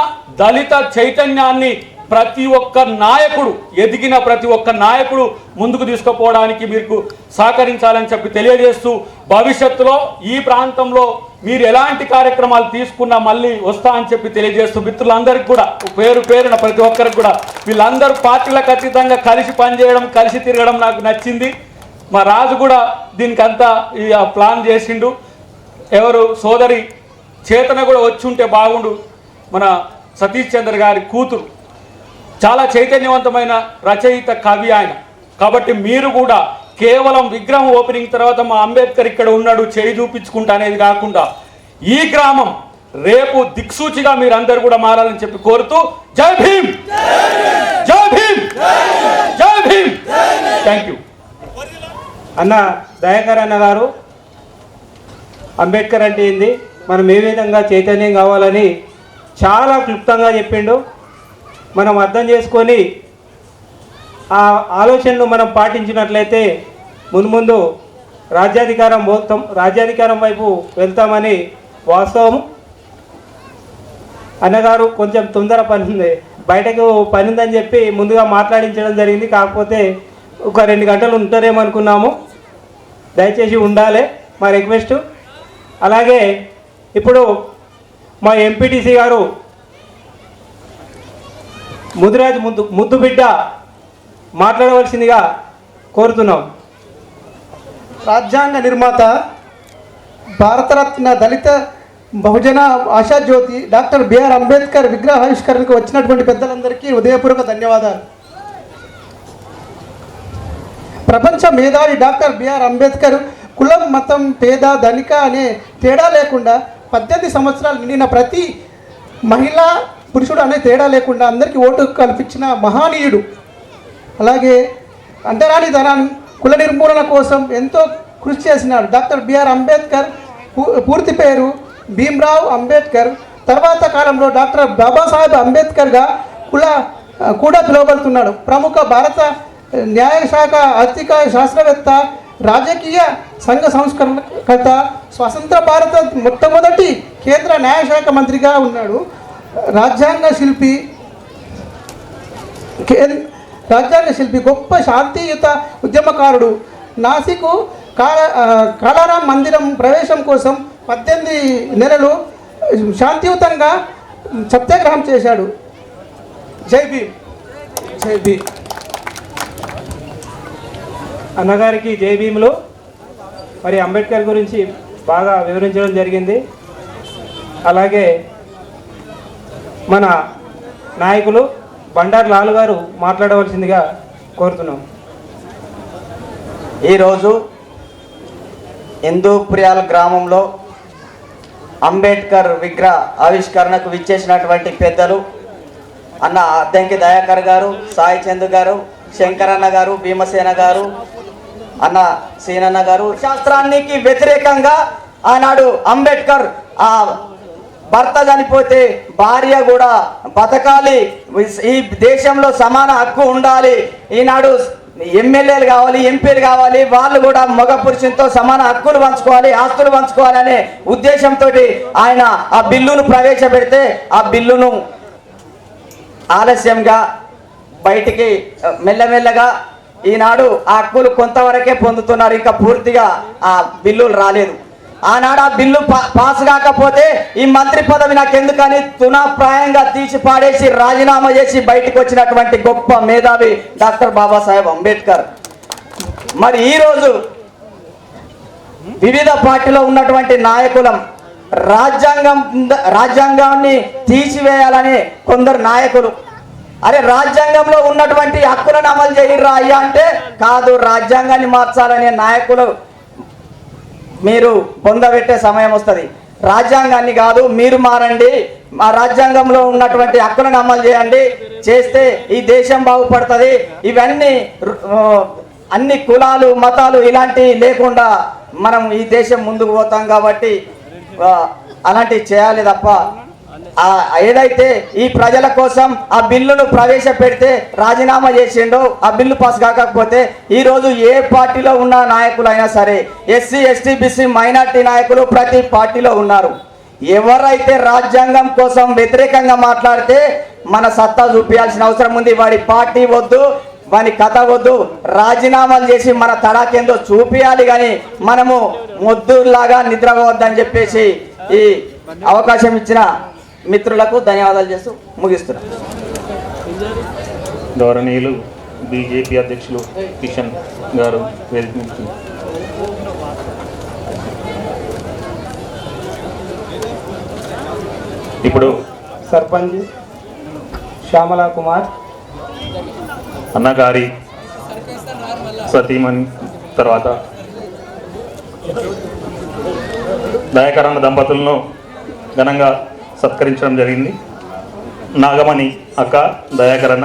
దళిత చైతన్యాన్ని ప్రతి ఒక్క నాయకుడు, ఎదిగిన ప్రతి ఒక్క నాయకుడు ముందుకు తీసుకుపోవడానికి మీకు సహకరించాలని చెప్పి తెలియజేస్తూ, భవిష్యత్తులో ఈ ప్రాంతంలో మీరు ఎలాంటి కార్యక్రమాలు తీసుకున్నా మళ్ళీ వస్తా అని చెప్పి తెలియజేస్తూ, మిత్రులందరికీ కూడా పేరు పేరున ప్రతి ఒక్కరికి కూడా వీళ్ళందరూ పార్టీలకు ఖచ్చితంగా కలిసి పనిచేయడం, కలిసి తిరగడం నాకు నచ్చింది. మా రాజు కూడా దీనికి అంతా ప్లాన్ చేసిండు. ఎవరు సోదరి చేతన కూడా వచ్చి ఉంటే బాగుండు. మన సతీష్ చంద్ర గారి కూతురు చాలా చైతన్యవంతమైన రచయిత, కవి ఆయన. కాబట్టి మీరు కూడా కేవలం విగ్రహం ఓపెనింగ్ తర్వాత మా అంబేద్కర్ ఇక్కడ ఉన్నాడు చేయి చూపించుకుంటా అనేది కాకుండా, ఈ గ్రామం రేపు దిక్సూచిగా మీరందరూ కూడా మారాలని చెప్పి కోరుతూ జై భీమ్, జై భీమ్, జై భీమ్. Thank you. అన్న దయాకర్ అన్న గారు అంబేద్కర్ అంటే ఏంది, మనం ఏ విధంగా చైతన్యం కావాలని చాలా క్లుప్తంగా చెప్పిండు. మనం అర్థం చేసుకొని ఆ ఆలోచనను మనం పాటించినట్లయితే మున్ముందు రాజ్యాధికారం వైపు వెళ్తామని వాస్తవం. అన్నగారు కొంచెం తొందర పని ఉంది, బయటకు పని ఉందని చెప్పి ముందుగా మాట్లాడించడం జరిగింది. కాకపోతే ఒక 2 గంటలు ఉంటారేమో అనుకున్నాము. దయచేసి ఉండాలి మా రిక్వెస్ట్. అలాగే ఇప్పుడు మా ఎంపీటీసీ గారు ముదిరాజ్ ముద్దు బిడ్డ మాట్లాడవలసిందిగా కోరుతున్నాం. రాజ్యాంగ నిర్మాత, భారతరత్న, దళిత బహుజన ఆశాజ్యోతి డాక్టర్ బిఆర్ అంబేద్కర్ విగ్రహావిష్కరణకు వచ్చినటువంటి పెద్దలందరికీ హృదయపూర్వక ధన్యవాదాలు. ప్రపంచ మేధావి డాక్టర్ బిఆర్ అంబేద్కర్ కులం, మతం, పేద, ధనిక అనే తేడా లేకుండా 18 సంవత్సరాలు నిండిన ప్రతి మహిళ, పురుషుడు అనే తేడా లేకుండా అందరికీ ఓటు కల్పించిన మహనీయుడు. అలాగే అంటరానితనం, కుల నిర్మూలన కోసం ఎంతో కృషి చేసినాడు. డాక్టర్ బిఆర్ అంబేద్కర్ పూర్తి పేరు భీమ్రావ్ అంబేద్కర్. తర్వాత కాలంలో డాక్టర్ బాబాసాహెబ్ అంబేద్కర్గా కూడా పిలువబడుతున్నాడు. ప్రముఖ భారత న్యాయశాఖ, ఆర్థిక శాస్త్రవేత్త, రాజకీయ సంఘ సంస్కరణకర్త, స్వతంత్ర భారత మొట్టమొదటి కేంద్ర న్యాయశాఖ మంత్రిగా ఉన్నాడు. రాజ్యాంగ శిల్పి, గొప్ప శాంతియుత ఉద్యమకారుడు. నాసికు కాలారాం మందిరం ప్రవేశం కోసం 18 నెలలు శాంతియుతంగా సత్యాగ్రహం చేశాడు. జై భీమ్, జై భీమ్. అన్నగారికి జై భీములు. మరి అంబేద్కర్ గురించి బాగా వివరించడం జరిగింది. అలాగే మన నాయకులు బండారు లాల్ గారు మాట్లాడవలసిందిగా కోరుతున్నాం. ఈరోజు హిందూప్రియాల గ్రామంలో అంబేద్కర్ విగ్రహ ఆవిష్కరణకు విచ్చేసినటువంటి పెద్దలు అన్న అద్దంకి దయాకర్ గారు, సాయి చంద్ గారు, శంకరన్న గారు, భీమసేన గారు, అన్న సీనన్న గారు, శాస్త్రానికి వ్యతిరేకంగా ఆనాడు అంబేద్కర్ ఆ భర్త చనిపోతే భార్య కూడా బతకాలి, ఈ దేశంలో సమాన హక్కు ఉండాలి, ఈనాడు ఎమ్మెల్యేలు కావాలి, ఎంపీలు కావాలి, వాళ్ళు కూడా మగ పురుషులతో సమాన హక్కులు పంచుకోవాలి, ఆస్తులు పంచుకోవాలి అనే ఉద్దేశంతో ఆయన ఆ బిల్లును ప్రవేశపెడితే ఆ బిల్లును ఆలస్యంగా బయటికి మెల్లమెల్లగా ఈనాడు ఆ హక్కులు కొంతవరకే పొందుతున్నారు, ఇంకా పూర్తిగా ఆ బిల్లులు రాలేదు. ఆనాడు ఆ బిల్లు పాస్ కాకపోతే ఈ మంత్రి పదవి నాకెందుకని తునాప్రాయంగా తీసి పాడేసి రాజీనామా చేసి బయటకు వచ్చినటువంటి గొప్ప మేధావి డాక్టర్ బాబాసాహెబ్ అంబేద్కర్. మరి ఈరోజు వివిధ పార్టీలో ఉన్నటువంటి నాయకులం రాజ్యాంగాన్ని తీసివేయాలని కొందరు నాయకులు, అరే రాజ్యాంగంలో ఉన్నటువంటి హక్కులను అమలు చేయరా అయ్యా అంటే కాదు, రాజ్యాంగాన్ని మార్చాలనే నాయకులు మీరు పొందబెట్టే సమయం వస్తుంది. రాజ్యాంగాన్ని కాదు, మీరు మారండి, మా రాజ్యాంగంలో ఉన్నటువంటి హక్కులను అమలు చేయండి, చేస్తే ఈ దేశం బాగుపడుతుంది. ఇవన్నీ అన్ని కులాలు, మతాలు ఇలాంటివి లేకుండా మనం ఈ దేశం ముందుకు పోతాం. కాబట్టి అలాంటివి చేయాలి తప్ప ఏదైతే ఈ ప్రజల కోసం ఆ బిల్లును ప్రవేశపెడితే రాజీనామా చేసిండో ఆ బిల్లు పాస్ కాకపోతే ఈరోజు ఏ పార్టీలో ఉన్న నాయకులైనా సరే, ఎస్సీ, ఎస్టీ, బీసీ, మైనార్టీ నాయకులు ప్రతి పార్టీలో ఉన్నారు. ఎవరైతే రాజ్యాంగం కోసం వ్యతిరేకంగా మాట్లాడితే మన సత్తా చూపించాల్సిన అవసరం ఉంది. వాడి పార్టీ వద్దు, వాని కథ వద్దు, రాజీనామాలు చేసి మన తడాకేందో చూపించాలి. కానీ మనము మొద్దులాగా నిద్రపోవద్దని చెప్పేసి ఈ అవకాశం ఇచ్చిన మిత్రులకు ధన్యవాదాలు చేస్తూ ముగిస్తున్నాం. గౌరవనీయులు బీజేపీ అధ్యక్షులు కిషన్ గారు వేదిక నుంచి ఇప్పుడు సర్పంచ్ శ్యామలా కుమార్ అన్నగారి సతీమణి తర్వాత దయాకరణ దంపతులను ఘనంగా సత్కరించడం జరిగింది. నాగమణి అక్క, దయాకరణ.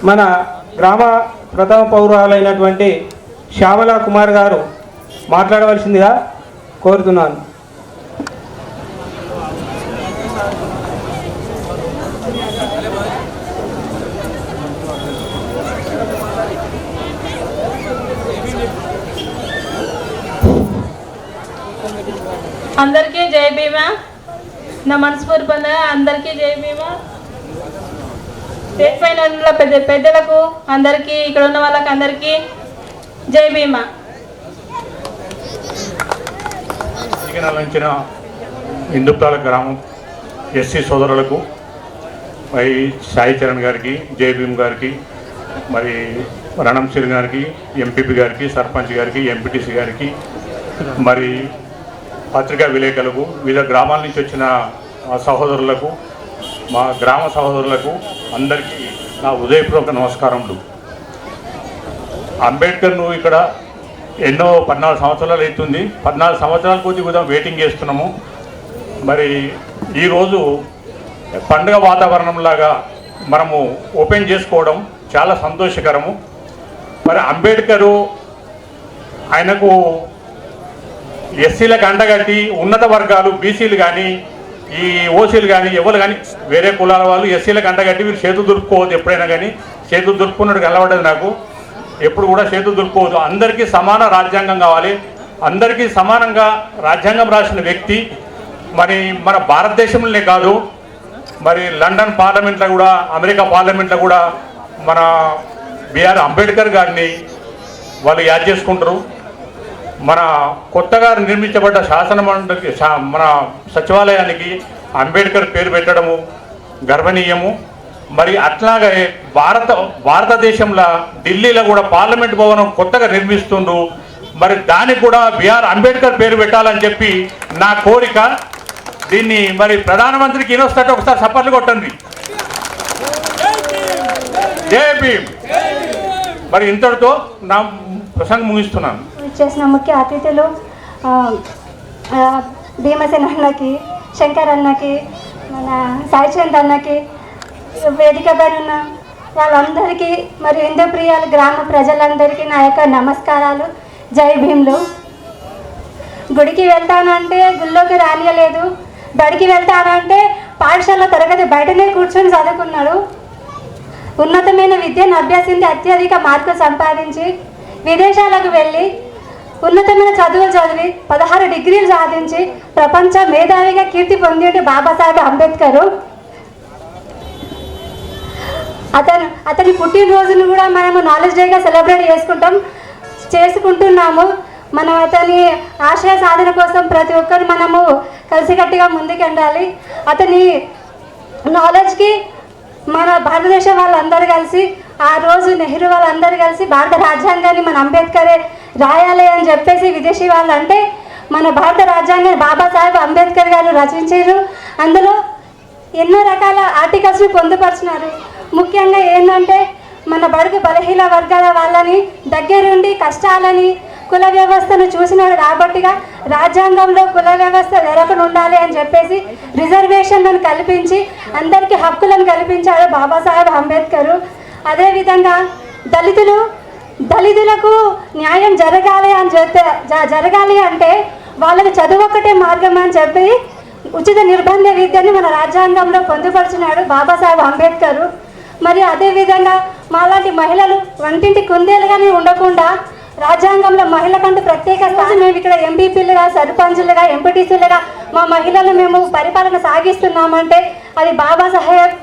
మన గ్రామ ప్రథమ పౌరులైనటువంటి శ్యామల కుమార్ గారు మాట్లాడవలసిందిగా కోరుతున్నాను. అందరికీ జై భీమా. నా మనస్ఫూర్తిగా అందరికీ జై భీమా. స్టేజ్ పైన ఉన్న పెద్దలకు అందరికీ, ఇక్కడ ఉన్న వాళ్ళకి అందరికీ జై భీమా. నుంచిన ఇందుప్తాల గ్రామం ఎస్సీ సోదరులకు, మరి సాయి చరణ్ గారికి, జై భీమ్ గారికి, మరి రణంశీల్ గారికి, ఎంపీపీ గారికి, సర్పంచ్ గారికి, ఎంపీటీసీ గారికి, మరి పత్రికా విలేకరులకు, వివిధ గ్రామాల నుంచి వచ్చిన సహోదరులకు, మా గ్రామ సహోదరులకు అందరికీ నా హృదయపూర్వక నమస్కారములు. అంబేద్కర్ను ఇక్కడ ఎన్నో 14 సంవత్సరాలు అవుతుంది. 14 సంవత్సరాల కొద్ది కూడా వెయిటింగ్ చేస్తున్నాము. మరి ఈరోజు పండుగ వాతావరణంలాగా మనము ఓపెన్ చేసుకోవడం చాలా సంతోషకరము. మరి అంబేద్కరు ఆయనకు ఎస్సీలకు అండగట్టి ఉన్నత వర్గాలు, బీసీలు కానీ, ఈ ఓసీలు కానీ, ఎవరు కానీ, వేరే కులాల వాళ్ళు ఎస్సీలకు అండగట్టి వీరు చేతులు దులుపుకోవద్దు. ఎప్పుడైనా కానీ చేతులు దులుపుకున్నట్టు కలవడదు నాకు. ఎప్పుడు కూడా చేతులు దులుపుకోవద్దు. అందరికీ సమాన రాజ్యాంగం కావాలి. అందరికీ సమానంగా రాజ్యాంగం రాసిన వ్యక్తి మరి మన భారతదేశంలోనే కాదు, మరి లండన్ పార్లమెంట్లో కూడా, అమెరికా పార్లమెంట్లో కూడా మన బిఆర్ అంబేద్కర్ గారిని వాళ్ళు యాద్ చేసుకుంటారు. మన కొత్తగా నిర్మించబడ్డ శాసనమండలికి, మన సచివాలయానికి అంబేద్కర్ పేరు పెట్టడము గర్వనీయము. మరి అట్లాగే భారతదేశంలో ఢిల్లీలో కూడా పార్లమెంట్ భవనం కొత్తగా నిర్మిస్తుండ్రు. మరి దానికి కూడా బిఆర్ అంబేద్కర్ పేరు పెట్టాలని చెప్పి నా కోరిక. దీన్ని మరి ప్రధానమంత్రికి ఇనొస్తాట ఒకసారి సపర్లు కొట్టండి. జై భీమ్. మరి ఇంతటితో నా ప్రసంగం ముగిస్తున్నాను. చేసిన ముఖ్య అతిథులు భీమసేన అన్నకి, శంకర్ అన్నకి, మన సాయిచంద్ అన్నకి, వేదిక పైన ఉన్న వాళ్ళందరికీ, మరి హిందూ ప్రియాలు గ్రామ ప్రజలందరికీ నా యొక్క నమస్కారాలు, జై భీమ్లు. గుడికి వెళ్తానంటే గుళ్ళోకి రానియలేదు, బడికి వెళ్తానంటే పాఠశాల తరగతి బయటనే కూర్చొని చదువుకున్నాడు. ఉన్నతమైన విద్యను అభ్యసించి అత్యధిక మార్కులు సంపాదించి విదేశాలకు వెళ్ళి ఉన్నతమైన చదువులు చదివి 16 డిగ్రీలు సాధించి ప్రపంచ మేధావిగా కీర్తి పొందింది బాబాసాహెబ్ అంబేద్కర్. అతని పుట్టినరోజును కూడా మనము నాలెడ్జ్ డేగా సెలబ్రేట్ చేసుకుంటున్నాము. మనం అతని ఆశయ సాధన కోసం ప్రతి ఒక్కరు మనము కలిసికట్టుగా ముందుకెళ్ళాలి. అతని నాలెడ్జ్కి మన భారతదేశం వాళ్ళందరూ కలిసి, ఆ రోజు నెహ్రూ వాళ్ళందరూ కలిసి భారత రాజ్యాంగాన్ని మన అంబేద్కరే రాయాలి అని చెప్పేసి విదేశీ వాళ్ళు అంటే, మన భారత రాజ్యాంగాన్ని బాబాసాహెబ్ అంబేద్కర్ గారు రచించారు. అందులో ఎన్నో రకాల ఆర్టికల్స్ని పొందుపరిచినారు. ముఖ్యంగా ఏంటంటే మన బడుగు బలహీన వర్గాల వాళ్ళని దగ్గరుండి కష్టాలని, కుల వ్యవస్థను చూసినాడు కాబట్టిగా రాజ్యాంగంలో కుల వ్యవస్థ జరగకుండా ఉండాలి అని చెప్పేసి రిజర్వేషన్లను కల్పించి అందరికీ హక్కులను కల్పించాడు బాబాసాహెబ్ అంబేద్కర్. అదేవిధంగా దళితులకు న్యాయం జరగాలి అంటే వాళ్ళకి చదువు ఒక్కటే మార్గం అని చెప్పి ఉచిత నిర్బంధ విద్యని మన రాజ్యాంగంలో పొందుపరిచినాడు బాబాసాహెబ్ అంబేద్కర్. మరి అదేవిధంగా మాలాంటి మహిళలు వంటింటి కుందేలుగానే ఉండకుండా రాజ్యాంగంలో మహిళకంటూ ప్రత్యేక స్థానం, మేము ఇక్కడ ఎంపీపీలుగా, సర్పంచులుగా, ఎంపీటీసీలుగా మా మహిళలు మేము పరిపాలన సాగిస్తున్నామంటే అది బాబాసాహెబ్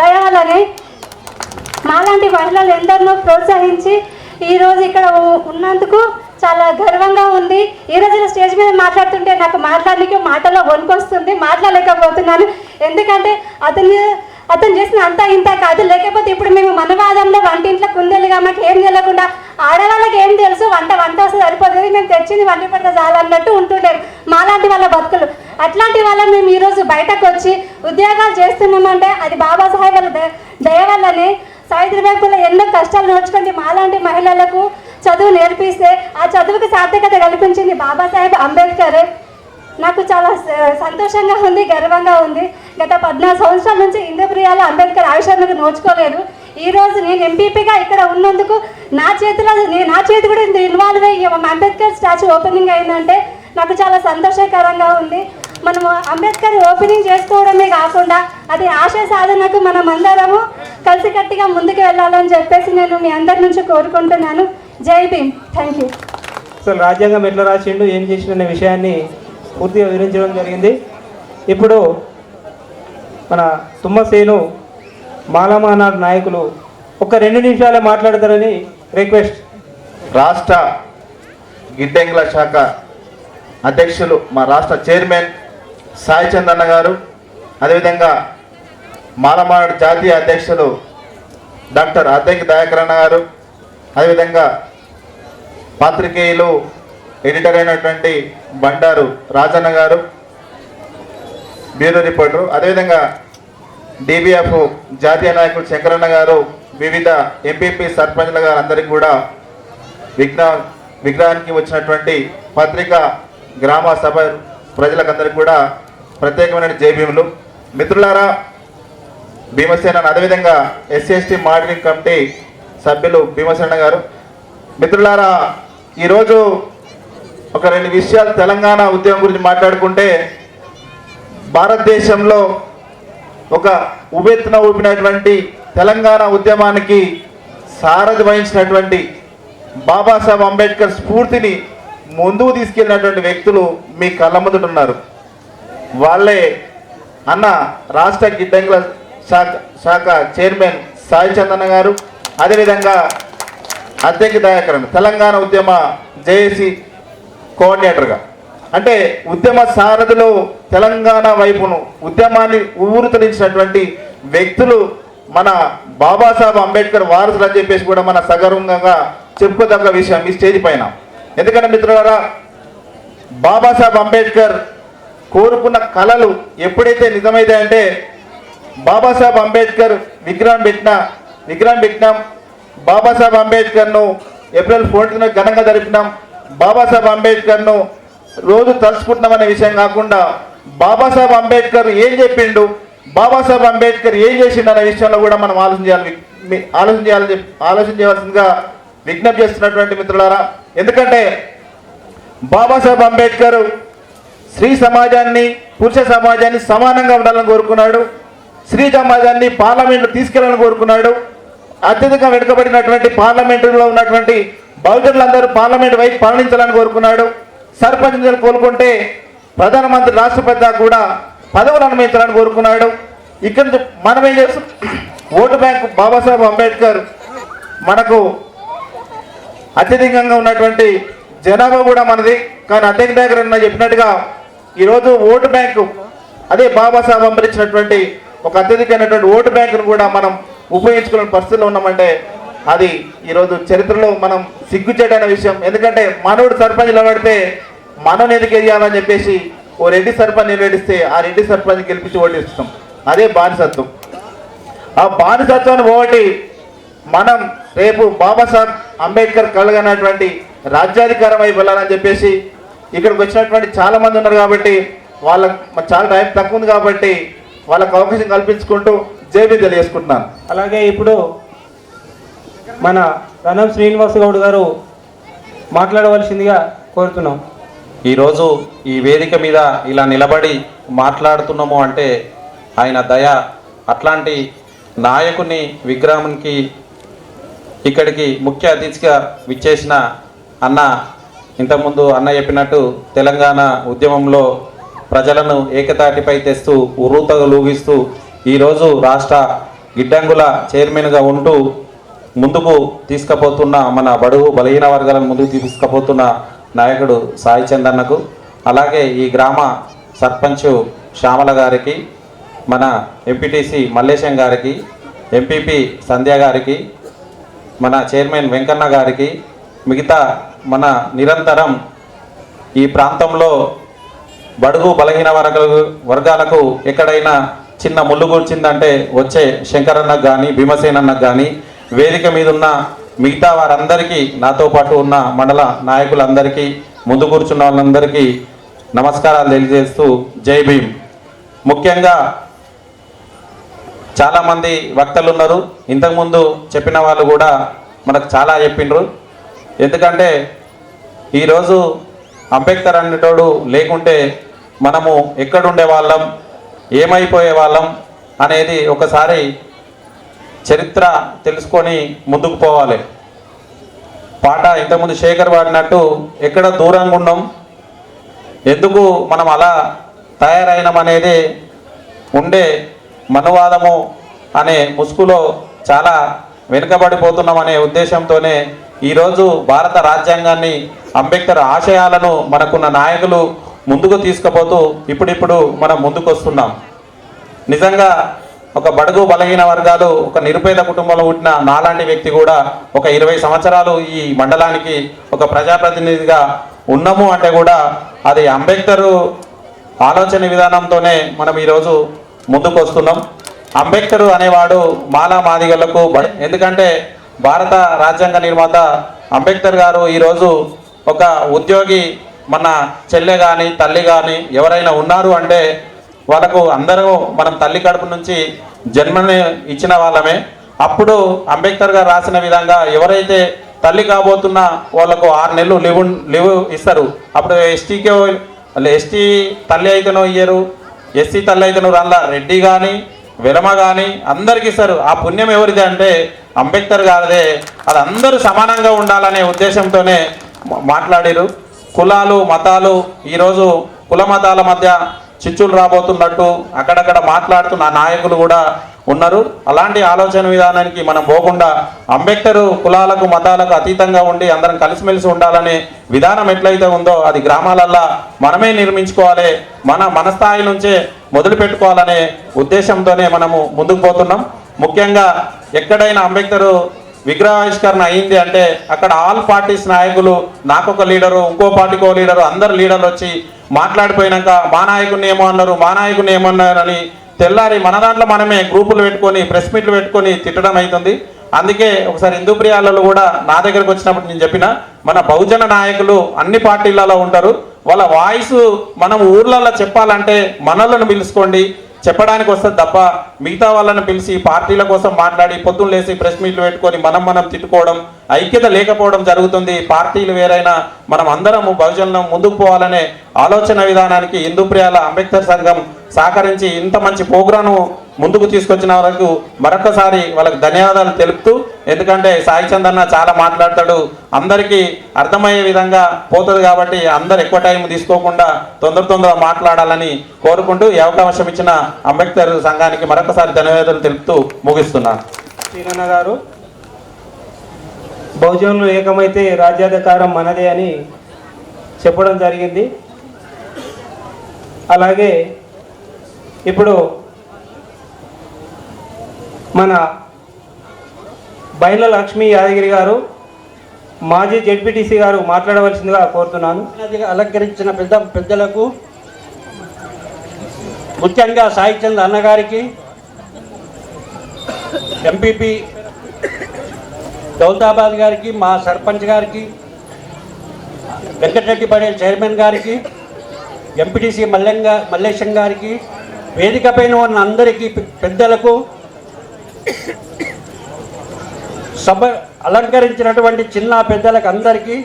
దయ వల్లనే. మాలాంటి మహిళలు ఎందరినో ప్రోత్సహించి ఈరోజు ఇక్కడ ఉన్నందుకు చాలా గర్వంగా ఉంది. ఈ రోజున స్టేజ్ మీద మాట్లాడుతుంటే నాకు మాట్లాడడానికి మాటలో వణుకొస్తుంది, మాట్లాడలేకపోతున్నాను. ఎందుకంటే అతను చేసిన అంతా ఇంత కాదు. లేకపోతే ఇప్పుడు మేము మనవాదంలో వంటింట్లో కుందేలుగా మాకు ఏం తెలియకుండా, ఆడవాళ్ళకి ఏం తెలుసు, వంట వస్తే సరిపోతుంది, మేము తెచ్చింది వంట పడితే చాలన్నట్టు ఉంటుండేవి మాలాంటి వాళ్ళ బతుకులు. అట్లాంటి వాళ్ళని మేము ఈరోజు బయటకు వచ్చి ఉద్యోగాలు చేస్తున్నామంటే అది బాబాసాహెబ్ వాళ్ళ దయ వల్లనే. సావిత్రి బ్యాంకులో ఎన్నో కష్టాలు నోచుకుంటే మాలాంటి మహిళలకు చదువు నేర్పిస్తే ఆ చదువుకి సార్థకత కల్పించింది బాబాసాహెబ్ అంబేద్కర్. నాకు చాలా సంతోషంగా ఉంది, గర్వంగా ఉంది. గత 14 సంవత్సరాల నుంచి ఇంద్రప్రియాలో అంబేద్కర్ ఆవిష్కరణకు నోచుకోలేదు. ఈరోజు నేను ఎంపీపీగా ఇక్కడ ఉన్నందుకు నా చేతి కూడా ఇన్వాల్వ్ అయ్యి అంబేద్కర్ స్టాచ్యూ ఓపెనింగ్ అయిందంటే నాకు చాలా సంతోషకరంగా ఉంది. మనము అంబేద్కర్ ఓపెనింగ్ చేసుకోవడమే కాకుండా అది ఆశయ సాధనకు మనం అందరము కలిసికట్టుగా ముందుకు వెళ్ళాలని చెప్పేసి నేను మీ అందరి నుంచి కోరుకుంటున్నాను. జై భీమ్. Thank you. అసలు రాజ్యాంగం ఎట్లా రాసిండు, ఏం చేసిన విషయాన్ని పూర్తిగా వివరించడం జరిగింది. ఇప్పుడు మన తుమ్మసేను మాలమానాడు నాయకులు ఒక 2 నిమిషాలే మాట్లాడతారని రిక్వెస్ట్. రాష్ట్ర గిడ్డంగుల శాఖ అధ్యక్షులు మా రాష్ట్ర చైర్మన్ సాయి చందన్న గారు, అదేవిధంగా మాలమానాడు జాతీయ అధ్యక్షులు డాక్టర్ అద్దంకి దయాకర్ అన్న గారు, అదేవిధంగా పాత్రికేయులు ఎడిటర్ అయినటువంటి బండారు రాజన్న గారు, బ్యూరో రిపోర్టరు, అదేవిధంగా డిబిఎఫ్ జాతీయ నాయకులు శంకరన్న గారు, వివిధ ఎంపీపీ సర్పంచ్ల గారు అందరికీ కూడా విగ్రహానికి వచ్చినటువంటి పత్రిక గ్రామ సభ ప్రజలకందరికీ కూడా ప్రత్యేకమైన జైభీములు. మిత్రులారా, భీమసేన అదేవిధంగా ఎస్సీ మానిటరింగ్ కమిటీ సభ్యులు భీమసేన గారు, మిత్రులారా, ఈరోజు ఒక 2 విషయాలు తెలంగాణ ఉద్యమం గురించి మాట్లాడుకుంటే, భారతదేశంలో ఒక ఉవ్వెత్తున ఊపినటువంటి తెలంగాణ ఉద్యమానికి సారథి వహించినటువంటి బాబాసాహెబ్ అంబేద్కర్ స్ఫూర్తిని ముందుకు తీసుకెళ్ళినటువంటి వ్యక్తులు మీ కళ్ళ ముందుట ఉన్నారు. వాళ్ళే అన్న రాష్ట్ర గిడ్డంగుల శాఖ చైర్మన్ సాయి చందన్న గారు, అదేవిధంగా అద్దంకి దయాకర్ తెలంగాణ ఉద్యమ జేఏసీ కోఆర్డినేటర్గా. అంటే ఉద్యమ సారథులు తెలంగాణ వైపును ఉద్యమాన్ని ఊరుతలించినటువంటి వ్యక్తులు మన బాబాసాహెబ్ అంబేద్కర్ వారసులు అని చెప్పేసి కూడా మన సగర్వంగా చెప్పుకోదగ్గ విషయం ఈ స్టేజ్ పైన. ఎందుకంటే మిత్రులారా, బాబాసాహెబ్ అంబేద్కర్ కోరుకున్న కళలు ఎప్పుడైతే నిజమైతే అంటే, బాబాసాహెబ్ అంబేద్కర్ విగ్రహం పెట్టినాం, బాబాసాహెబ్ అంబేద్కర్ను ఏప్రిల్ 14న ఘనంగా జరిపినాం, బాబాసాహెబ్ అంబేద్కర్ను రోజు తలుచుకుంటున్నామనే విషయం కాకుండా, బాబాసాహెబ్ అంబేద్కర్ ఏం చెప్పిండు, బాబాసాహెబ్ అంబేద్కర్ ఏం చేసిండు అనే విషయంలో కూడా మనం ఆలోచన చేయాల్సిందిగా విజ్ఞప్తి చేస్తున్నటువంటి మిత్రులారా. ఎందుకంటే బాబాసాహెబ్ అంబేద్కర్ స్త్రీ సమాజాన్ని, పురుష సమాజాన్ని సమానంగా ఉండాలని కోరుకున్నాడు. స్త్రీ సమాజాన్ని పార్లమెంటు తీసుకెళ్లాలని కోరుకున్నాడు. అత్యధికంగా వెనుకబడినటువంటి పార్లమెంటులో ఉన్నటువంటి బహుజనులందరూ పార్లమెంటు వైపు పాలనించాలని కోరుకున్నాడు. సర్పంచులు కోరుకుంటే ప్రధానమంత్రి, రాష్ట్రపతి కూడా పదవులు అనుమతించాలని కోరుకున్నాడు. ఇక్కడ నుంచి మనం ఏం చేస్తాం, ఓటు బ్యాంకు బాబాసాహెబ్ అంబేద్కర్ మనకు అత్యధికంగా ఉన్నటువంటి జనాభా కూడా మనది. కానీ అద్దంకి దయాకర్ అన్న చెప్పినట్టుగా ఈరోజు ఓటు బ్యాంకు అదే బాబాసాహెబ్ అంబేద్కర్ ఒక అత్యధికమైనటువంటి ఓటు బ్యాంకును కూడా మనం ఉపయోగించుకునే పరిస్థితిలో ఉన్నామంటే అది ఈరోజు చరిత్రలో మనం సిగ్గుచేటైన విషయం. ఎందుకంటే మనోడు సర్పంచ్ నిలబడితే మనోని ఎందుకు వేయాలని చెప్పేసి ఓ రెడ్డి సర్పంచ్ నిలబడిస్తే ఆ రెడ్డి సర్పంచ్ గెలిపించి ఓటిస్తాం. అదే బానిసత్వం. ఆ బానిసత్వాన్ని పోగొట్టి మనం రేపు బాబాసాహెబ్ అంబేద్కర్ కలగనటువంటి రాజ్యాధికారం వైపు వెళ్ళాలని చెప్పేసి ఇక్కడికి వచ్చినటువంటి చాలా మంది ఉన్నారు. కాబట్టి వాళ్ళకి చాలా టైం తక్కువ ఉంది కాబట్టి వాళ్ళకు అవకాశం కల్పించుకుంటూ జేబీ తెలియజేసుకుంటున్నాను. అలాగే ఇప్పుడు మన రణం శ్రీనివాస్ గౌడ్ గారు మాట్లాడవలసిందిగా కోరుతున్నాం. ఈరోజు ఈ వేదిక మీద ఇలా నిలబడి మాట్లాడుతున్నాము అంటే ఆయన దయ. అట్లాంటి నాయకుని విగ్రహానికి ఇక్కడికి ముఖ్య అతిథిగా విచ్చేసిన అన్న, ఇంతకుముందు అన్న చెప్పినట్టు తెలంగాణ ఉద్యమంలో ప్రజలను ఏకతాటిపై తెస్తూ ఉర్రూతలూగిస్తూ ఈరోజు రాష్ట్ర గిడ్డంగుల చైర్మన్గా ఉంటూ ముందుకు తీసుకుపోతున్న మన బడుగు బలహీన వర్గాలను ముందుకు తీసుకుపోతున్న నాయకుడు సాయి చందన్నకు, అలాగే ఈ గ్రామ సర్పంచ్ శ్యామల గారికి, మన ఎంపీటీసీ మల్లేశం గారికి, ఎంపీపీ సంధ్య గారికి, మన చైర్మన్ వెంకన్న గారికి, మిగతా మన నిరంతరం ఈ ప్రాంతంలో బడుగు బలహీన వర్గాలకు ఎక్కడైనా చిన్న ముళ్ళు కూర్చిందంటే వచ్చే శంకరన్నకు కానీ భీమసేనన్నకు కానీ వేదిక మీద ఉన్న మిగతా వారందరికీ, నాతో పాటు ఉన్న మండల నాయకులందరికీ, ముందు కూర్చున్న వాళ్ళందరికీ నమస్కారాలు తెలియజేస్తూ జై భీమ్. ముఖ్యంగా చాలామంది వక్తలు ఉన్నారు, ఇంతకుముందు చెప్పిన వాళ్ళు కూడా మనకు చాలా చెప్పిండ్రు. ఎందుకంటే ఈరోజు అంబేద్కర్ అనేటోడు లేకుంటే మనము ఎక్కడుండే వాళ్ళం, ఏమైపోయే వాళ్ళం అనేది ఒకసారి చరిత్ర తెలుసుకొని ముందుకు పోవాలి. పాట ఇంతకుముందు శేఖర్ పాడినట్టు ఎక్కడ దూరంగా ఉన్నాం, ఎందుకు మనం అలా తయారైనాం అనేది ఉండే మనువాదము అనే ముసుగులో చాలా వెనుకబడిపోతున్నాం అనే ఉద్దేశంతోనే ఈరోజు భారత రాజ్యాంగాన్ని, అంబేద్కర్ ఆశయాలను మనకున్న నాయకులు ముందుకు తీసుకుపోతూ ఇప్పుడిప్పుడు మనం ముందుకు వస్తున్నాం. నిజంగా ఒక బడుగు బలహీన వర్గాలు, ఒక నిరుపేద కుటుంబంలో పుట్టిన నాలాంటి వ్యక్తి కూడా ఒక 20 సంవత్సరాలు ఈ మండలానికి ఒక ప్రజాప్రతినిధిగా ఉన్నాము అంటే కూడా అది అంబేద్కర్ ఆలోచన విధానంతోనే మనం ఈరోజు ముందుకు వస్తున్నాం. అంబేద్కర్ అనేవాడు మాలా మాదిగలకు ఎందుకంటే భారత రాజ్యాంగ నిర్మాత అంబేద్కర్ గారు ఈరోజు ఒక ఉద్యోగి, మన చెల్లె కానీ తల్లి కానీ ఎవరైనా ఉన్నారు అంటే వాళ్ళకు అందరూ మనం తల్లి కడుపు నుంచి జన్మని ఇచ్చిన వాళ్ళమే. అప్పుడు అంబేద్కర్ గారు రాసిన విధంగా ఎవరైతే తల్లి కాబోతున్న వాళ్ళకు 6 నెలలు లీవ్ ఇస్తారు. అప్పుడు ఎస్టీ తల్లి అయితేనో ఇయ్యరు, ఎస్సీ తల్లి అయితేనో అలా రెడ్డి కానీ వెలమ కానీ అందరికి ఇస్తారు. ఆ పుణ్యం ఎవరిది అంటే అంబేద్కర్ గారిదే. అది అందరూ సమానంగా ఉండాలనే ఉద్దేశంతోనే మాట్లాడారు. కులాలు మతాలు ఈరోజు కుల మతాల మధ్య చిచ్చులు రాబోతున్నట్టు అక్కడక్కడ మాట్లాడుతున్న నాయకులు కూడా ఉన్నారు. అలాంటి ఆలోచన విధానానికి మనం పోకుండా అంబేద్కర్ కులాలకు మతాలకు అతీతంగా ఉండి అందరం కలిసిమెలిసి ఉండాలనే విధానం ఎట్లయితే ఉందో అది గ్రామాలల్లో మనమే నిర్మించుకోవాలి, మన స్థాయి నుంచే మొదలు పెట్టుకోవాలనే ఉద్దేశంతోనే మనము ముందుకు పోతున్నాం. ముఖ్యంగా ఎక్కడైనా అంబేద్కర్ విగ్రహావిష్కరణ అయింది అంటే అక్కడ ఆల్ పార్టీస్ నాయకులు, నాకొక లీడరు, ఇంకో పార్టీకో లీడరు, అందరు లీడర్లు వచ్చి మాట్లాడిపోయినాక మా నాయకుడిని ఏమో అన్నారు, మా నాయకుడిని ఏమన్నారు అని తెల్లారి మన దాంట్లో మనమే గ్రూపులు పెట్టుకొని ప్రెస్ మీట్లు పెట్టుకొని తిట్టడం అవుతుంది. అందుకే ఒకసారి హిందూప్రియాలలో కూడా నా దగ్గరకు వచ్చినప్పుడు నేను చెప్పిన, మన బహుజన నాయకులు అన్ని పార్టీలలో ఉంటారు, వాళ్ళ వాయిస్ మనం ఊర్లలో చెప్పాలంటే మనలను పిలుచుకోండి, చెప్పడానికి వస్తుంది తప్ప మిగతా వాళ్ళని పిలిచి పార్టీల కోసం మాట్లాడి పొద్దున్న లేసి ప్రెస్ మీట్లు పెట్టుకొని మనం తిట్టుకోవడం, ఐక్యత లేకపోవడం జరుగుతుంది. పార్టీలు వేరైనా మనం అందరం బహుజనం ముందుకు పోవాలనే ఆలోచన విధానానికి హిందూప్రియాల అంబేద్కర్ సంఘం సహకరించి ఇంత మంచి ప్రోగ్రాము ముందుకు తీసుకొచ్చిన వాళ్ళకు మరొకసారి వాళ్ళకి ధన్యవాదాలు తెలుపుతూ, ఎందుకంటే సాయి చంద్ అన్న చాలా మాట్లాడతాడు, అందరికీ అర్థమయ్యే విధంగా పోతుంది కాబట్టి అందరు ఎక్కువ టైం తీసుకోకుండా తొందర మాట్లాడాలని కోరుకుంటూ ఈ అవకాశం ఇచ్చిన అంబేద్కర్ సంఘానికి మరొకసారి ధన్యవాదాలు తెలుపుతూ ముగిస్తున్నాను. శ్రీరన్న గారు, బహుజనులు ఏకమైతే రాజ్యాధికారం మనదే అని చెప్పడం జరిగింది. అలాగే ఇప్పుడు మన బైల లక్ష్మీ యాదగిరి గారు, మాజీ జెడ్పీటీసీ గారు మాట్లాడవలసిందిగా కోరుతున్నాను. అలంకరించిన పెద్దలకు, ముఖ్యంగా సాయి చంద్ అన్నగారికి, ఎంపీపీ దౌలతాబాద్ గారికి, మా సర్పంచ్ గారికి, వెంకటరెడ్డి పటేల్ చైర్మన్ గారికి, ఎంపీటీసీ మల్లేశం గారికి, వేదిక పైన ఉన్న అందరికీ పెద్దలకు, సభ అలంకరించినటువంటి చిన్న పెద్దలకు అందరికీ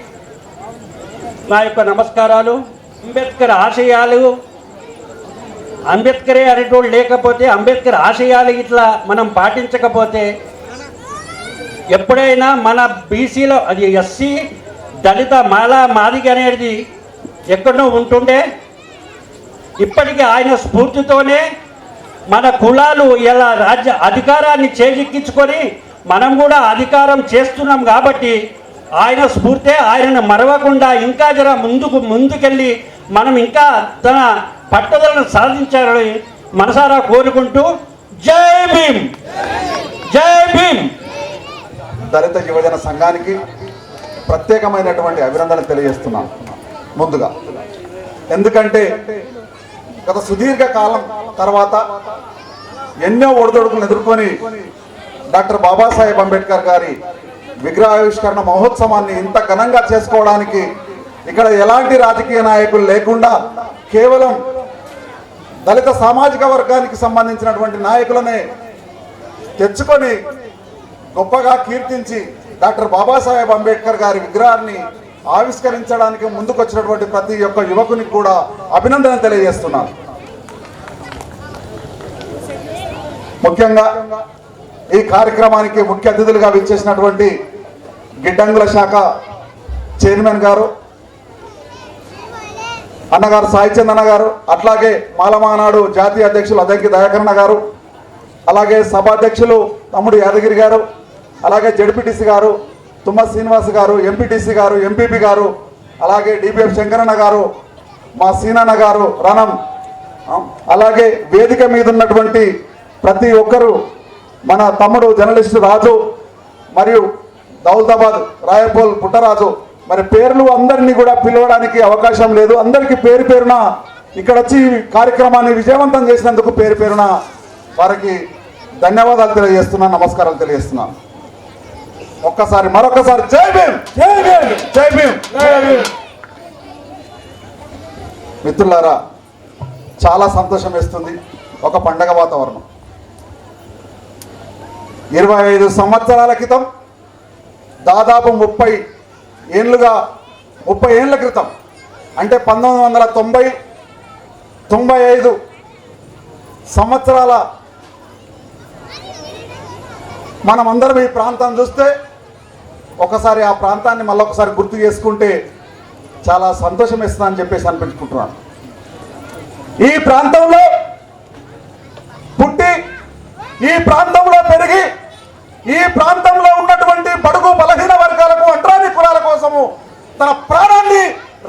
నా యొక్క నమస్కారాలు. అంబేద్కర్ ఆశయాలు, అంబేద్కరే అనేటోడు లేకపోతే, అంబేద్కర్ ఆశయాలు ఇట్లా మనం పాటించకపోతే ఎప్పుడైనా మన బీసీలో అది ఎస్సీ దళిత మాలా మాదిగ అనేది ఎక్కడో ఉంటుండే. ఇప్పటికీ ఆయన స్ఫూర్తితోనే మన కులాలు ఇలా రాజ్య అధికారాన్ని చేజిక్కించుకొని మనం కూడా అధికారం చేస్తున్నాం. కాబట్టి ఆయన స్ఫూర్తే, ఆయనను మరవకుండా ఇంకా జర ముందుకెళ్ళి మనం ఇంకా తన పట్టుదలను సాధించాలని మనసారా కోరుకుంటూ జై భీమ్, జై భీమ్. దళిత యువజన సంఘానికి ప్రత్యేకమైనటువంటి అభినందనలు తెలియజేస్తున్నాను ముందుగా. ఎందుకంటే గత సుదీర్ఘ కాలం తర్వాత ఎన్నో ఒడిదొడుకులను ఎదుర్కొని డాక్టర్ బాబాసాహెబ్ అంబేద్కర్ గారి విగ్రహావిష్కరణ మహోత్సవాన్ని ఇంత ఘనంగా చేసుకోవడానికి ఇక్కడ ఎలాంటి రాజకీయ నాయకులు లేకుండా కేవలం దళిత సామాజిక వర్గానికి సంబంధించినటువంటి నాయకులనే తెచ్చుకొని గొప్పగా కీర్తించి డాక్టర్ బాబాసాహెబ్ అంబేద్కర్ గారి విగ్రహాన్ని ఆవిష్కరించడానికి ముందుకొచ్చినటువంటి ప్రతి ఒక్క యువకునికి కూడా అభినందన తెలియజేస్తున్నాను. ముఖ్యంగా ఈ కార్యక్రమానికి ముఖ్య అతిథులుగా విచ్చేసినటువంటి గిడ్డంగుల శాఖ చైర్మన్ గారు అన్నగారు సాయిచంద్ అన్న గారు, అట్లాగే మాలమానాడు జాతీయ అధ్యక్షులు అద్దంకి దయాకరణ గారు, అలాగే సభాధ్యక్షులు తమ్ముడు యాదగిరి గారు, అలాగే జడ్పీటీసీ గారు తుమ్మ శ్రీనివాస్ గారు, ఎంపీటీసీ గారు, ఎంపీపీ గారు, అలాగే డిపిఎఫ్ శంకరన్న గారు, మా సీనన్న గారు రణం, అలాగే వేదిక మీద ఉన్నటువంటి ప్రతి ఒక్కరూ, మన తమ్ముడు జర్నలిస్టు రాజు మరియు దౌలతాబాద్ రాయపోల్ పుట్టరాజు, మరి పేర్లు అందరినీ కూడా పిలవడానికి అవకాశం లేదు. అందరికీ పేరు పేరున ఇక్కడ వచ్చి కార్యక్రమాన్ని విజయవంతం చేసినందుకు పేరు పేరున వారికి ధన్యవాదాలు తెలియజేస్తున్నాను, నమస్కారాలు తెలియజేస్తున్నాను. ఒక్కసారి మరొకసారి జై భీమ్, జై భీమ్, జై భీమ్, జై భీమ్. మిత్రులారా, చాలా సంతోషం వేస్తుంది. ఒక పండగ వాతావరణం. 25 సంవత్సరాల క్రితం, దాదాపు 30 ఏళ్ళ క్రితం, అంటే 1995 సంవత్సరాల మనమందరం ఈ ప్రాంతం చూస్తే ఒకసారి ఆ ప్రాంతాన్ని మళ్ళొకసారి గుర్తు చేసుకుంటే చాలా సంతోషం ఇస్తుందని చెప్పేసి అనిపించుకుంటున్నాను. ఈ ప్రాంతంలో పుట్టి, ఈ ప్రాంతంలో పెరిగి, ఈ ప్రాంతంలో ఉన్నటువంటి బడుగు బలహీన వర్గాలకు, అంటరాని కులాల కోసము తన ప్రాణాన్ని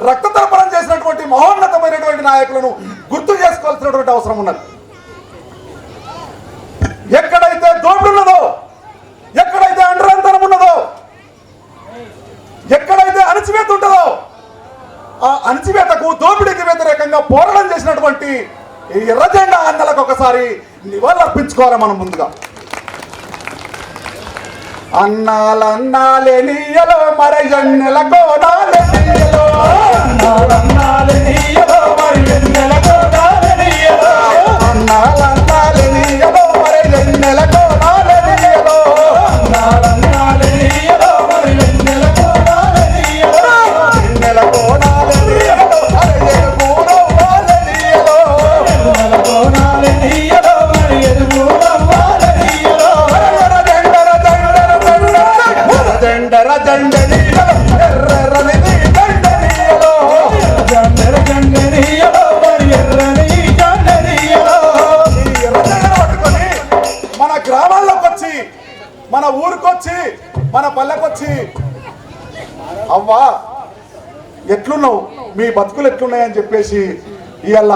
రక్తతర్పణం చేసినటువంటి మహోన్నతమైనటువంటి నాయకులను గుర్తు చేసుకోవాల్సినటువంటి అవసరం ఉన్నది. ఎక్కడైతే దోపిడీ ఉన్నదో, ఎక్కడైతే అంటరానితనం ఉన్నదో, ఎక్కడైతే అణచివేత ఉంటుందో, ఆ అణచివేతకు, దోపిడీకి వ్యతిరేకంగా పోరాటం చేసినటువంటి ఈ ఎర్రజెండా అన్నలకు ఒకసారి నివాళులర్పించుకోవాలి మనం ముందుగా. అన్నాలన్నాలెనియలో మరి ఎన్నెల కోడాలెనియలో, అన్నాలన్నాలెనియలో మరి ఎన్నెల కోడాలెనియలో, అన్నాలన్నాలెనియలో మరి ఎన్నెల కోడాలెనియలో, అన్నాలన్నాలెనియలో మరి ఎన్నెల కోడాలెనియలో, ఎన్నెల కోడాలెనియలో మరి ఎరుగురవ్వాలెనియలో, ఎన్నెల కోడాలెనియలో మరి ఎరుగురవ్వాలెనియలో, జెండర జెండనీయలో ఎర్రని జెండనీయలో, జెండర జెండనీయలో మరి ఎర్రని జెండనీయలో. ఈ ఎర్ర జెండను పట్టుకొని మన గ్రామాల్లోకి వచ్చి, మన ఊరికొచ్చి, మన పల్లెకొచ్చి, అవ్వా ఎట్లున్నావు, మీ బతుకులు ఎట్లున్నాయని చెప్పేసి ఇవాళ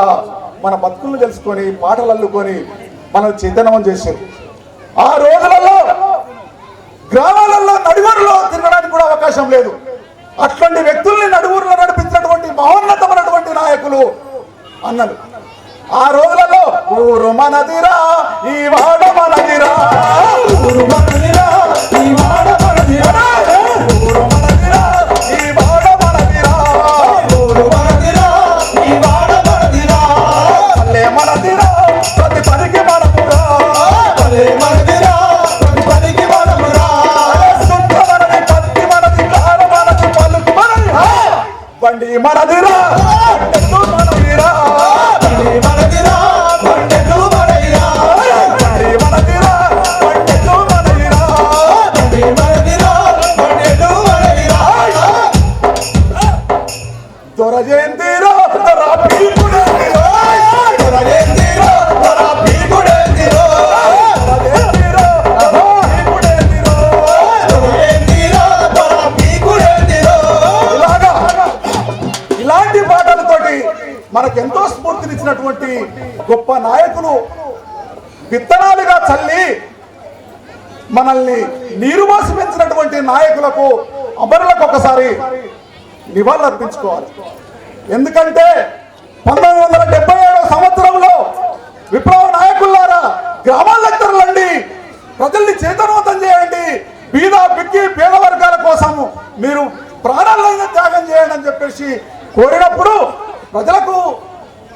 మన బతుకులను తెలుసుకొని పాటలు అల్లుకొని మనం చైతన్యం చేశారు. ఆ రోజులలో గ్రామాలలో నడుగురులో తిరగడానికి కూడా అవకాశం లేదు. అట్లాంటి వ్యక్తుల్ని నడుగురులో నడిపించినటువంటి మహోన్నతమైనటువంటి నాయకులు అన్నలు. ఆ రోజులలో ఊరు మనదిరా, ఈ వాడ మనదిరా, ఊరు మనదిరా, ఈ వాడ మనదిరా, ఊరు మనదిరా, ఈ వాడ మనదిరా, ఊరు మనదిరా, ఈ వాడ మనదిరా, పల్లె మనదిరా, ప్రతి పనికి మనమురా, పల్లె మనదిరా, ప్రతి పనికి మనమురా, సుట్ట మనది, పత్తి మనది, కార మనది, పలుకు మనది, బండి మనదిరా, బండెద్దు మనదిరా, బండి మనదిరా, బండెద్దు మనదిరా, బండి మనదిరా, బండెద్దు మనదిరా, బండి మనదిరా, బండెద్దు మనదిరా. దొర జయంతిరో, దొర పీకుడేందిరో, దొర జయంతిరో, దొర పీకుడేందిరో, దొర జయంతిరో, దొర పీకుడేందిరో, దొర జయంతిరో, దొర పీకుడేందిరో. ఇలాంటి పాటలతోటి మనకెంతో స్ఫూర్తినిచ్చినటువంటి గొప్ప నాయకులు విత్తనాలుగా చల్లి మనల్ని నీరు మోసి పెంచినటువంటి నాయకులకు, అమరులకు ఒకసారి నివాళులర్పించుకోవాలి. ఎందుకంటే 1977 సంవత్సరంలో విప్లవ నాయకులారా, గ్రామాలకు తరలండి, ప్రజల్ని చైతన్యవంతం చేయండి, బీద బిక్కి పేద వర్గాల కోసం మీరు ప్రాణాలైనా త్యాగం చేయండి అని చెప్పేసి కోరినప్పుడు ప్రజలకు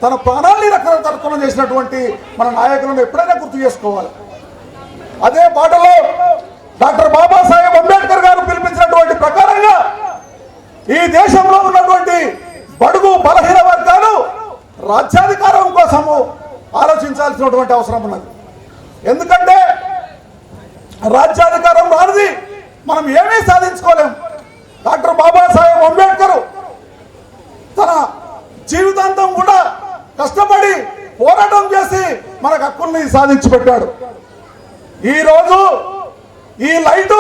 తన ప్రాణాలని రక్షణ చేసినటువంటి మన నాయకులను ఎప్పుడైనా గుర్తు చేసుకోవాలి. అదే బాటలో డాక్టర్ బాబాసాహెబ్ అంబేద్కర్ గారు పిలిపించినటువంటి ప్రకారంగా ఈ దేశంలో ఉన్నటువంటి బడుగు బలహీన వర్గాలు రాజ్యాధికారం కోసము ఆలోచించాల్సినటువంటి అవసరం ఉన్నది. ఎందుకంటే రాజ్యాధికారం రానిది మనం ఏమీ సాధించుకోలేం. డాక్టర్ బాబాసాహెబ్ అంబేద్కర్ తన జీవితాంతం కూడా కష్టపడి పోరాటం చేసి మనకు హక్కుల్ని సాధించి పెట్టాడు. ఈరోజు ఈ లైటు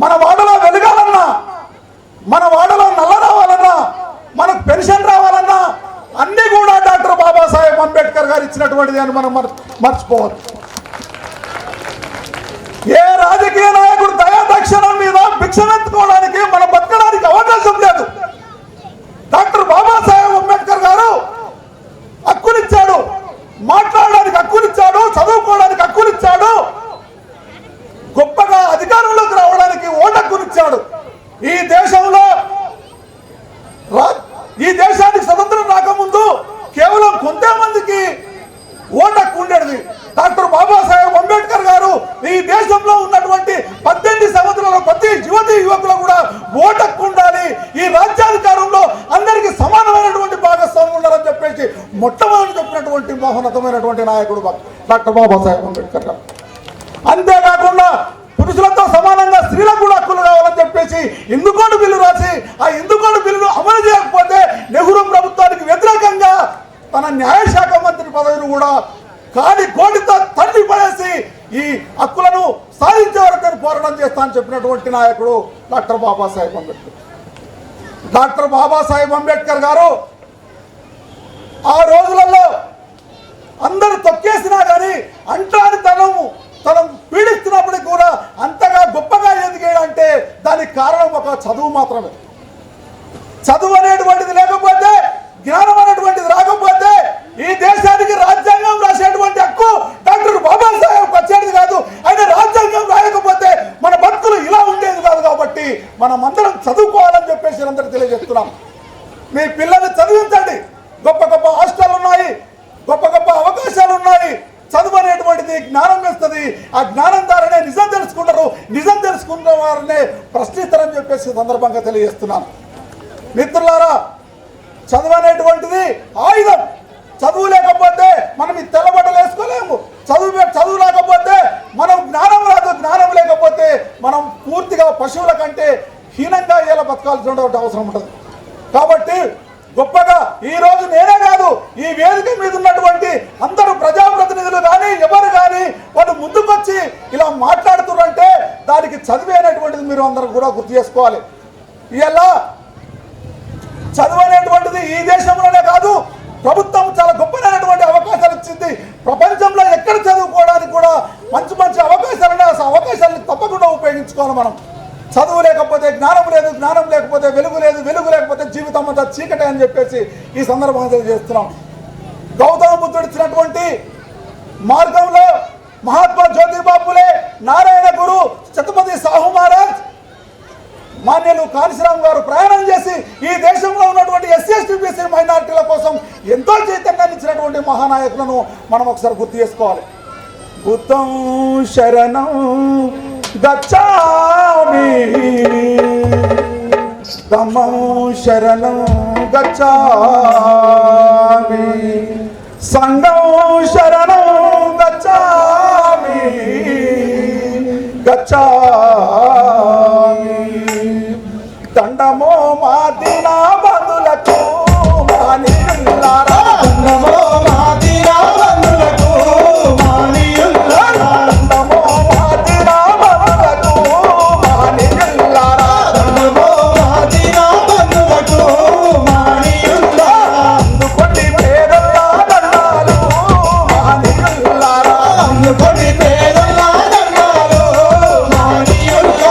మన వాడలో వెలగాలన్నా, మన వాడలో నల్ల రావాలన్నా, మనకు పెన్షన్ రావాలన్నా అన్ని కూడా డాక్టర్ బాబాసాహెబ్ అంబేద్కర్ గారు ఇచ్చినటువంటిది అని మనం మర్చిపోవద్దు. ఏ రాజకీయ నాయకుడు దయాదక్షిణం మీద భిక్షమెత్తుకోవడానికి మనం బతకడానికి అవకాశం లేదు. డాక్టర్ బాబాసాహెబ్ అంబేద్కర్ గారు హక్కునిచ్చాడు, మాట్లాడడానికి హక్కునిచ్చాడు, చదువుకోవడానికి హక్కునిచ్చాడు, గొప్పగా అధికారంలోకి రావడానికి ఓటు హక్కునిచ్చాడు. ఈ దేశానికి స్వతంత్రం రాకముందు కేవలం కొంతమందికి ఓటు హక్కు ఉండేది. డాక్టర్ బాబాసాహెబ్ అంబేద్కర్ గారు ఈ దేశంలో ఉన్నటువంటి 18 సంవత్సరాల ప్రతి యువతి యువకులు కూడా ఓటు హక్కు ఉండాలి, ఈ రాజ్యాధికారంలో అందరికీ సమానమైనటువంటి భాగస్వామ్యం ఉండాలని చెప్పేసి మొట్టమొదటి చెప్పినటువంటి మహోన్నతమైనటువంటి నాయకుడు డాక్టర్ బాబాసాహెబ్ అంబేద్కర్ గారు. అంతేకాకుండా పురుషులతో సమానంగా స్త్రీలకు కూడా హక్కులు కావాలని చెప్పేసి హిందూకోడ్ బిల్లు రాసి ఆ హిందూకోడ్ బిల్లును అమలు చేయకపోతే నెహ్రూ ప్రభుత్వానికి వ్యతిరేకంగా తన న్యాయశాఖ మంత్రి పదవిని కూడా కాని కోటితో తల్లి పడేసి ఈ హక్కులను సాధించే వరకు పోరాటం చేస్తా అని చెప్పినటువంటి నాయకుడు డాక్టర్ బాబాసాహెబ్ అంబేద్కర్. డాక్టర్ బాబాసాహెబ్ అంబేద్కర్ గారు ఆ రోజులలో అందరూ తొక్కేసినా కానీ అంటాని తనం పీడిస్తున్నప్పటికీ కూడా అంతగా గొప్పగా ఎదిగాడంటే దానికి కారణం ఒక చదువు మాత్రమే. చదువు అనేటువంటిది లేకపోతే, జ్ఞానం అనేటువంటిది రాకపోతే ఈ దేశానికి రాజ్యాంగం రాసేటువంటి హక్కు డాక్టర్ బాబాసాహెబ్ వచ్చేది కాదు. ఆయన రాజ్యాంగం రాయకపోతే మన బతుకులు ఇలా ఉండేది కాదు. కాబట్టి మనం అందరం చదువుకోవాలని చెప్పేసి అందరికీ తెలియజేస్తున్నాం. మీ పిల్లల్ని చదివించండి. గొప్ప గొప్ప హాస్టల్ ఉన్నాయి, గొప్ప గొప్ప అవకాశాలు ఉన్నాయి. చదువు అనేటువంటిది జ్ఞానం ఇస్తుంది. ఆ జ్ఞానం ద్వారానే నిజం తెలుసుకుంటారు, నిజం తెలుసుకున్న వారినే ప్రశ్నిస్తారని చెప్పేసి సందర్భంగా తెలియజేస్తున్నాను. మిత్రులారా, చదువు అనేటువంటిది ఆయుధం. చదువు లేకపోతే మనం ఈ తెల్లబట్టలు వేసుకోలేము. చదువు లేకపోతే మనం జ్ఞానం రాదు. జ్ఞానం లేకపోతే మనం పూర్తిగా పశువుల కంటే హీనంగా ఇలా బతకాల్సినటువంటి అవసరం ఉంటుంది. కాబట్టి గొప్పగా ఈ రోజు నేనే కాదు, ఈ వేదిక మీద ఉన్నటువంటి అందరూ ప్రజాప్రతినిధులు కానీ ఎవరు కానీ వాళ్ళు ముందుకొచ్చి ఇలా మాట్లాడుతున్నారంటే దానికి చదివే అనేటువంటిది మీరు అందరూ కూడా గుర్తు చేసుకోవాలి. ఇలా చదువు అనేటువంటిది ఈ దేశంలోనే కాదు, ప్రభుత్వం చాలా గొప్పనైనటువంటి అవకాశాలు ఇచ్చింది. ప్రపంచంలో ఎక్కడ చదువుకోవడానికి కూడా మంచి మంచి అవకాశాలు ఉన్నాయి. ఆ అవకాశాలను తప్పకుండా ఉపయోగించుకోవాలి. మనం చదువు లేకపోతే జ్ఞానం లేదు, జ్ఞానం లేకపోతే వెలుగు లేదు, వెలుగు లేకపోతే జీవితం అంతా చీకటే అని చెప్పేసి ఈ సందర్భంగా తెలియజేస్తున్నాం. గౌతమ బుద్ధుడు ఇచ్చినటువంటి మార్గంలో మహాత్మా జ్యోతిబా ఫులే, నారాయణ గురు, ఛత్రపతి సాహు మహారాజ్, మాన్యులు కాళీశ్రామ్ గారు ప్రయాణం చేసి ఈ దేశంలో ఉన్నటువంటి ఎస్సీ ఎస్టీ బీసీ మైనారిటీల కోసం ఎంతో చైతన్యాన్ని ఇచ్చినటువంటి మహానాయకులను మనం ఒకసారి గుర్తు చేసుకోవాలి. బుద్ధం శరణం గచ్ఛామి, ధమ్మం శరణం గచ్ఛామి, సంఘం శరణం గచ్ఛామి గచ్ఛామి, దండమో మాదిన బంధులకు మానియుల్లారా, దండమో మాదిన బంధులకు మానియుల్లారా, దండమో మాదిన బంధులకు మానియుల్లారా, దండమో మాదిన బంధులకు మానియుల్లారా, అందుకొని పేదల్లా దండాలు మానియుల్లారా, అందుకొని పేదల్లా దండాలు మానియుల్లారా.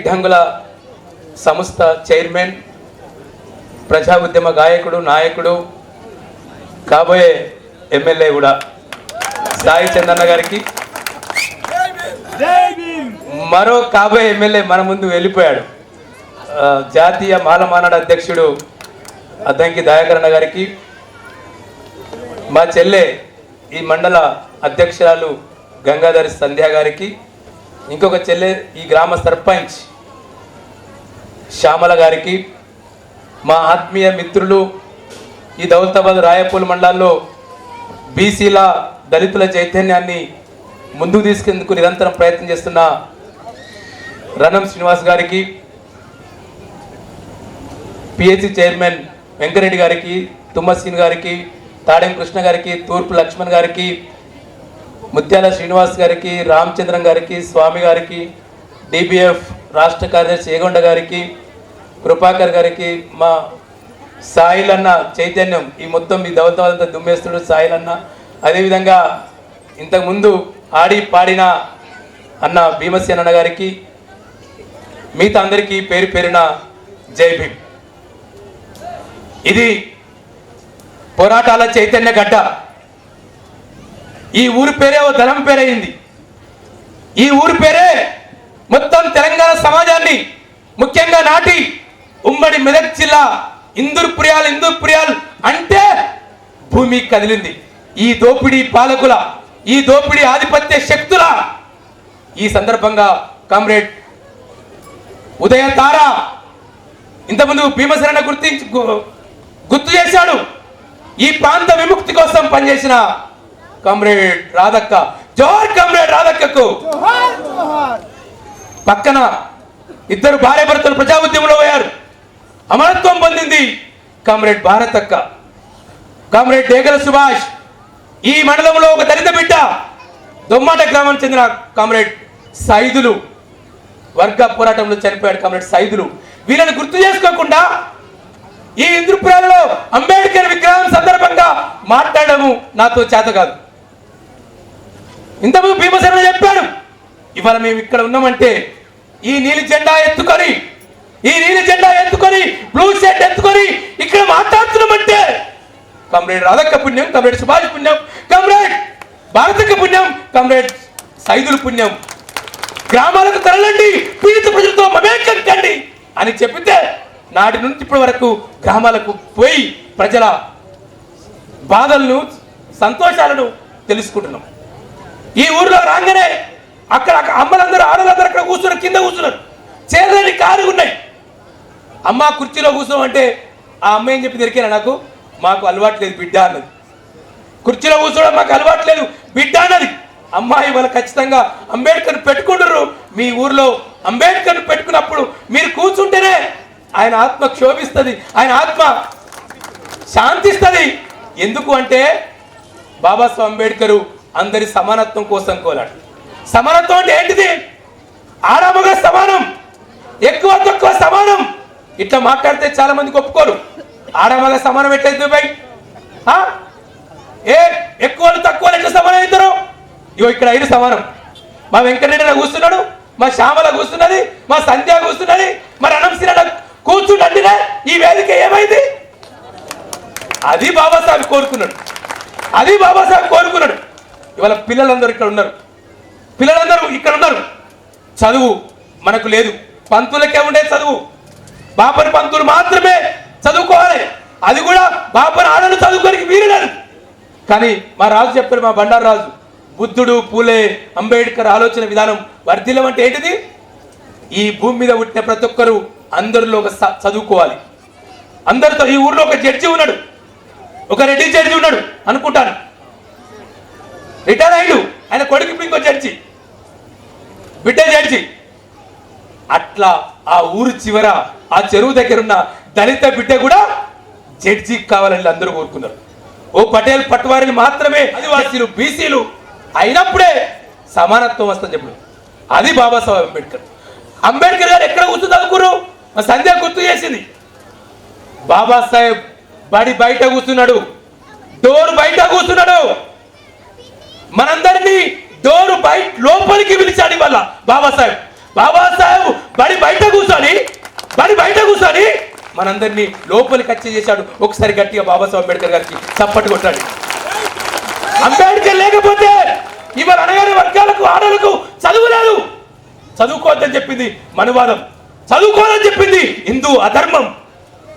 గిడ్డంగుల సంస్థ చైర్మన్, ప్రజా ఉద్యమ గాయకుడు, నాయకుడు, కాబోయే ఎమ్మెల్యే కూడా సాయి చందన్న గారికి, మరో కాబోయే ఎమ్మెల్యే మన ముందు వెళ్ళిపోయాడు, జాతీయ మాలమానాడు అధ్యక్షుడు అద్దంకి దయాకరణ గారికి, మా చెల్లె ఈ మండల అధ్యక్షురాలు గంగాధరి సంధ్య గారికి, ఇంకొక చెల్లె ఈ గ్రామ సర్పంచ్ శ్యామల గారికి, మా ఆత్మీయ మిత్రులు ఈ దౌలతాబాద్ రాయపూల్ మండలాల్లో బీసీల దళితుల చైతన్యాన్ని ముందుకు తీసుకెందుకు నిరంతరం ప్రయత్నం చేస్తున్న రణం శ్రీనివాస్ గారికి, పిహెచ్సి చైర్మన్ వెంకరెడ్డి గారికి, తుమ్మసీన్ గారికి, తాడెం కృష్ణ గారికి, తూర్పు లక్ష్మణ్ గారికి, ముత్యాల శ్రీనివాస్ గారికి, రామచంద్రం గారికి, స్వామి గారికి, డిబిఎఫ్ రాష్ట్ర కార్యదర్శి ఏగొండ గారికి, కృపాకర్ గారికి, మా సాయిలన్న చైతన్యం ఈ మొత్తం ఈ దౌలతాబాద్ దుమ్మేస్తుడు సాయిలన్న, అదేవిధంగా ఇంతకుముందు ఆడి పాడిన అన్న భీమసేన అన్న గారికి, మిగతా అందరికీ పేరు పేరున జై భీమ్. ఇది పోరాటాల చైతన్య గడ్డ. ఈ ఊరి పేరే ఓ ధనం పేరయింది. ఈ ఊరి పేరే మొత్తం తెలంగాణ సమాజాన్ని, ముఖ్యంగా నాటి ఉమ్మడి మెదక్ జిల్లా ఇందూర్పుర్యాల్ అంటే భూమి కదిలింది. ఈ దోపిడీ పాలకుల, ఈ దోపిడీ ఆధిపత్య శక్తుల ఈ సందర్భంగా కామ్రేడ్ ఉదయ తార ఇంతకుముందు భీమసేన గుర్తు చేశాడు. ఈ ప్రాంత విముక్తి కోసం పనిచేసిన కామ్రేడ్ రాధక్క, జోహార్ కామ్రేడ్ రాధక్కకు. పక్కన ఇద్దరు భార్య భర్తలు ప్రజా ఉద్యమంలో పోయారు, అమరత్వం పొందింది కామ్రేడ్ భారతక్క, కామ్రేడ్ డేగల సుభాష్. ఈ మండలంలో ఒక దళిత బిడ్డ దొమ్మాట గ్రామానికి చెందిన కామ్రేడ్ సైదులు వర్గ పోరాటంలో చనిపోయాడు కామ్రేడ్ సైదులు. వీళ్ళని గుర్తు చేసుకోకుండా ఈ ఇంద్రపురాలలో అంబేద్కర్ విగ్రహం సందర్భంగా మాట్లాడము నాతో చేత కాదు. ఇంతకుముందు భీమసేన చెప్పాడు, ఇవాళ మేము ఇక్కడ ఉన్నామంటే ఈ నీలి జెండా ఎత్తుకొని బ్లూ షర్ట్ ఎత్తుకొని ఇక్కడ మాట్లాడుతున్నామంటే కామ్రేడ్ రాధక్క పుణ్యం, కామ్రేడ్ సుభాష్ పుణ్యం, కామ్రేడ్ భారతక్క పుణ్యం, కామ్రేడ్ సైదుల పుణ్యం. గ్రామాలకు తరలండి, పీడిత ప్రజలతో మమేకం కండి అని చెప్పితే నాటి నుంచి ఇప్పటి వరకు గ్రామాలకు పోయి ప్రజల బాధలను, సంతోషాలను తెలుసుకుంటున్నాం. ఈ ఊర్లో రాగానే అక్కడ అమ్మలందరూ, ఆడలందరూ అక్కడ కూర్చున్నారు, కింద కూర్చున్నారు, చేరని కారు ఉన్నాయి. అమ్మ కుర్చీలో కూర్చోమంటే ఆ అమ్మ ఏం చెప్పి దొరికినా, నాకు మాకు అలవాటు లేదు బిడ్డ అన్నది. కుర్చీలో కూర్చోవడం మాకు అలవాటు లేదు బిడ్డ అన్నది. అమ్మాయి వాళ్ళు ఖచ్చితంగా అంబేద్కర్ పెట్టుకుంటారు. మీ ఊర్లో అంబేద్కర్ పెట్టుకున్నప్పుడు మీరు కూర్చుంటేనే ఆయన ఆత్మ క్షోభిస్తుంది, ఆయన ఆత్మ శాంతిస్తుంది. ఎందుకు అంటే బాబాసాహెబ్ అంబేద్కర్ అందరి సమానత్వం కోసం కోలాడు. సమానత్వం అంటే ఏంటిది? ఆడమగ సమానం, ఎక్కువ తక్కువ సమానం. ఇట్లా మాట్లాడితే చాలా మందికి ఒప్పుకోరు. ఆడమగ సమానం ఎట్లయితే బై ఎక్కువ తక్కువ ఎట్లా సమానం అవుతారు? ఇగో ఇక్కడ 5 సమానం. మా వెంకటరెడ్డి కూర్చున్నాడు, మా శ్యామల కూర్చున్నది, మా సంధ్య కూర్చున్నది, మరి అనంశీల కూర్చుంటే ఈ వేదిక ఏమైంది? అది బాబాసాహెబ్ కోరుకున్నాడు, అది బాబాసాహెబ్ కోరుకున్నాడు. ఇవాళ పిల్లలందరూ ఇక్కడ ఉన్నారు. చదువు మనకు లేదు, పంతులకే ఉండే చదువు. బాపని పంతులు మాత్రమే చదువుకోవాలి, అది కూడా బాపని ఆడలు చదువుకోనికి వీలు లేదు. కానీ మా రాజు చెప్పారు, మా బండారు రాజు, బుద్ధుడు, పూలే, అంబేద్కర్ ఆలోచన విధానం వర్ధిల్లం అంటే ఏంటిది? ఈ భూమి మీద పుట్టిన ప్రతి ఒక్కరూ అందరిలో ఒక చదువుకోవాలి. అందరితో ఈ ఊర్లో ఒక జడ్జి ఉన్నాడు, ఒక రెడ్డి జడ్జి ఉన్నాడు అనుకుంటాను, రిటైర్ అయ్యాడు. ఆయన కొడుకు ఇంకో జడ్జి, బిడ్డ జడ్జి. అట్లా ఆ ఊరు చివర ఆ చెరువు దగ్గర ఉన్న దళిత బిడ్డ కూడా జడ్జి కావాలని అందరూ కోరుకున్నారు. ఓ పటేల్ పట్వారిని మాత్రమే ఆదివాసీలు, బీసీలు అయినప్పుడే సమానత్వం వస్తుందని చెప్పాడు. అది బాబాసాహెబ్ అంబేద్కర్. అంబేద్కర్ గారు ఎక్కడ కూర్చుని చదువుకున్నారు? మా సంధ్య గుర్తు చేసింది. బాబాసాహెబ్ బడి బయట కూర్చున్నాడు, డోర్ బయట కూర్చున్నాడు. మనందరినీ డోరు బయట లోపలికి పిలిచాడు. ఇవాళ బాబాసాహెబ్ బాబాసాహెబ్ బడి బయట కూర్చొని మనందరినీ లోపలికి వచ్చి చేశాడు. ఒకసారి గట్టిగా బాబాసాహెబ్ అంబేద్కర్ గారికి చప్పట్లు కొట్టాడు. అంబేద్కర్ లేకపోతే ఇవాళ అనగానే వర్గాలకు ఆడలకు చదువు లేదు. చదువుకోవద్దని చెప్పింది మనువాదం, చదువుకోవాలని చెప్పింది హిందూ అధర్మం.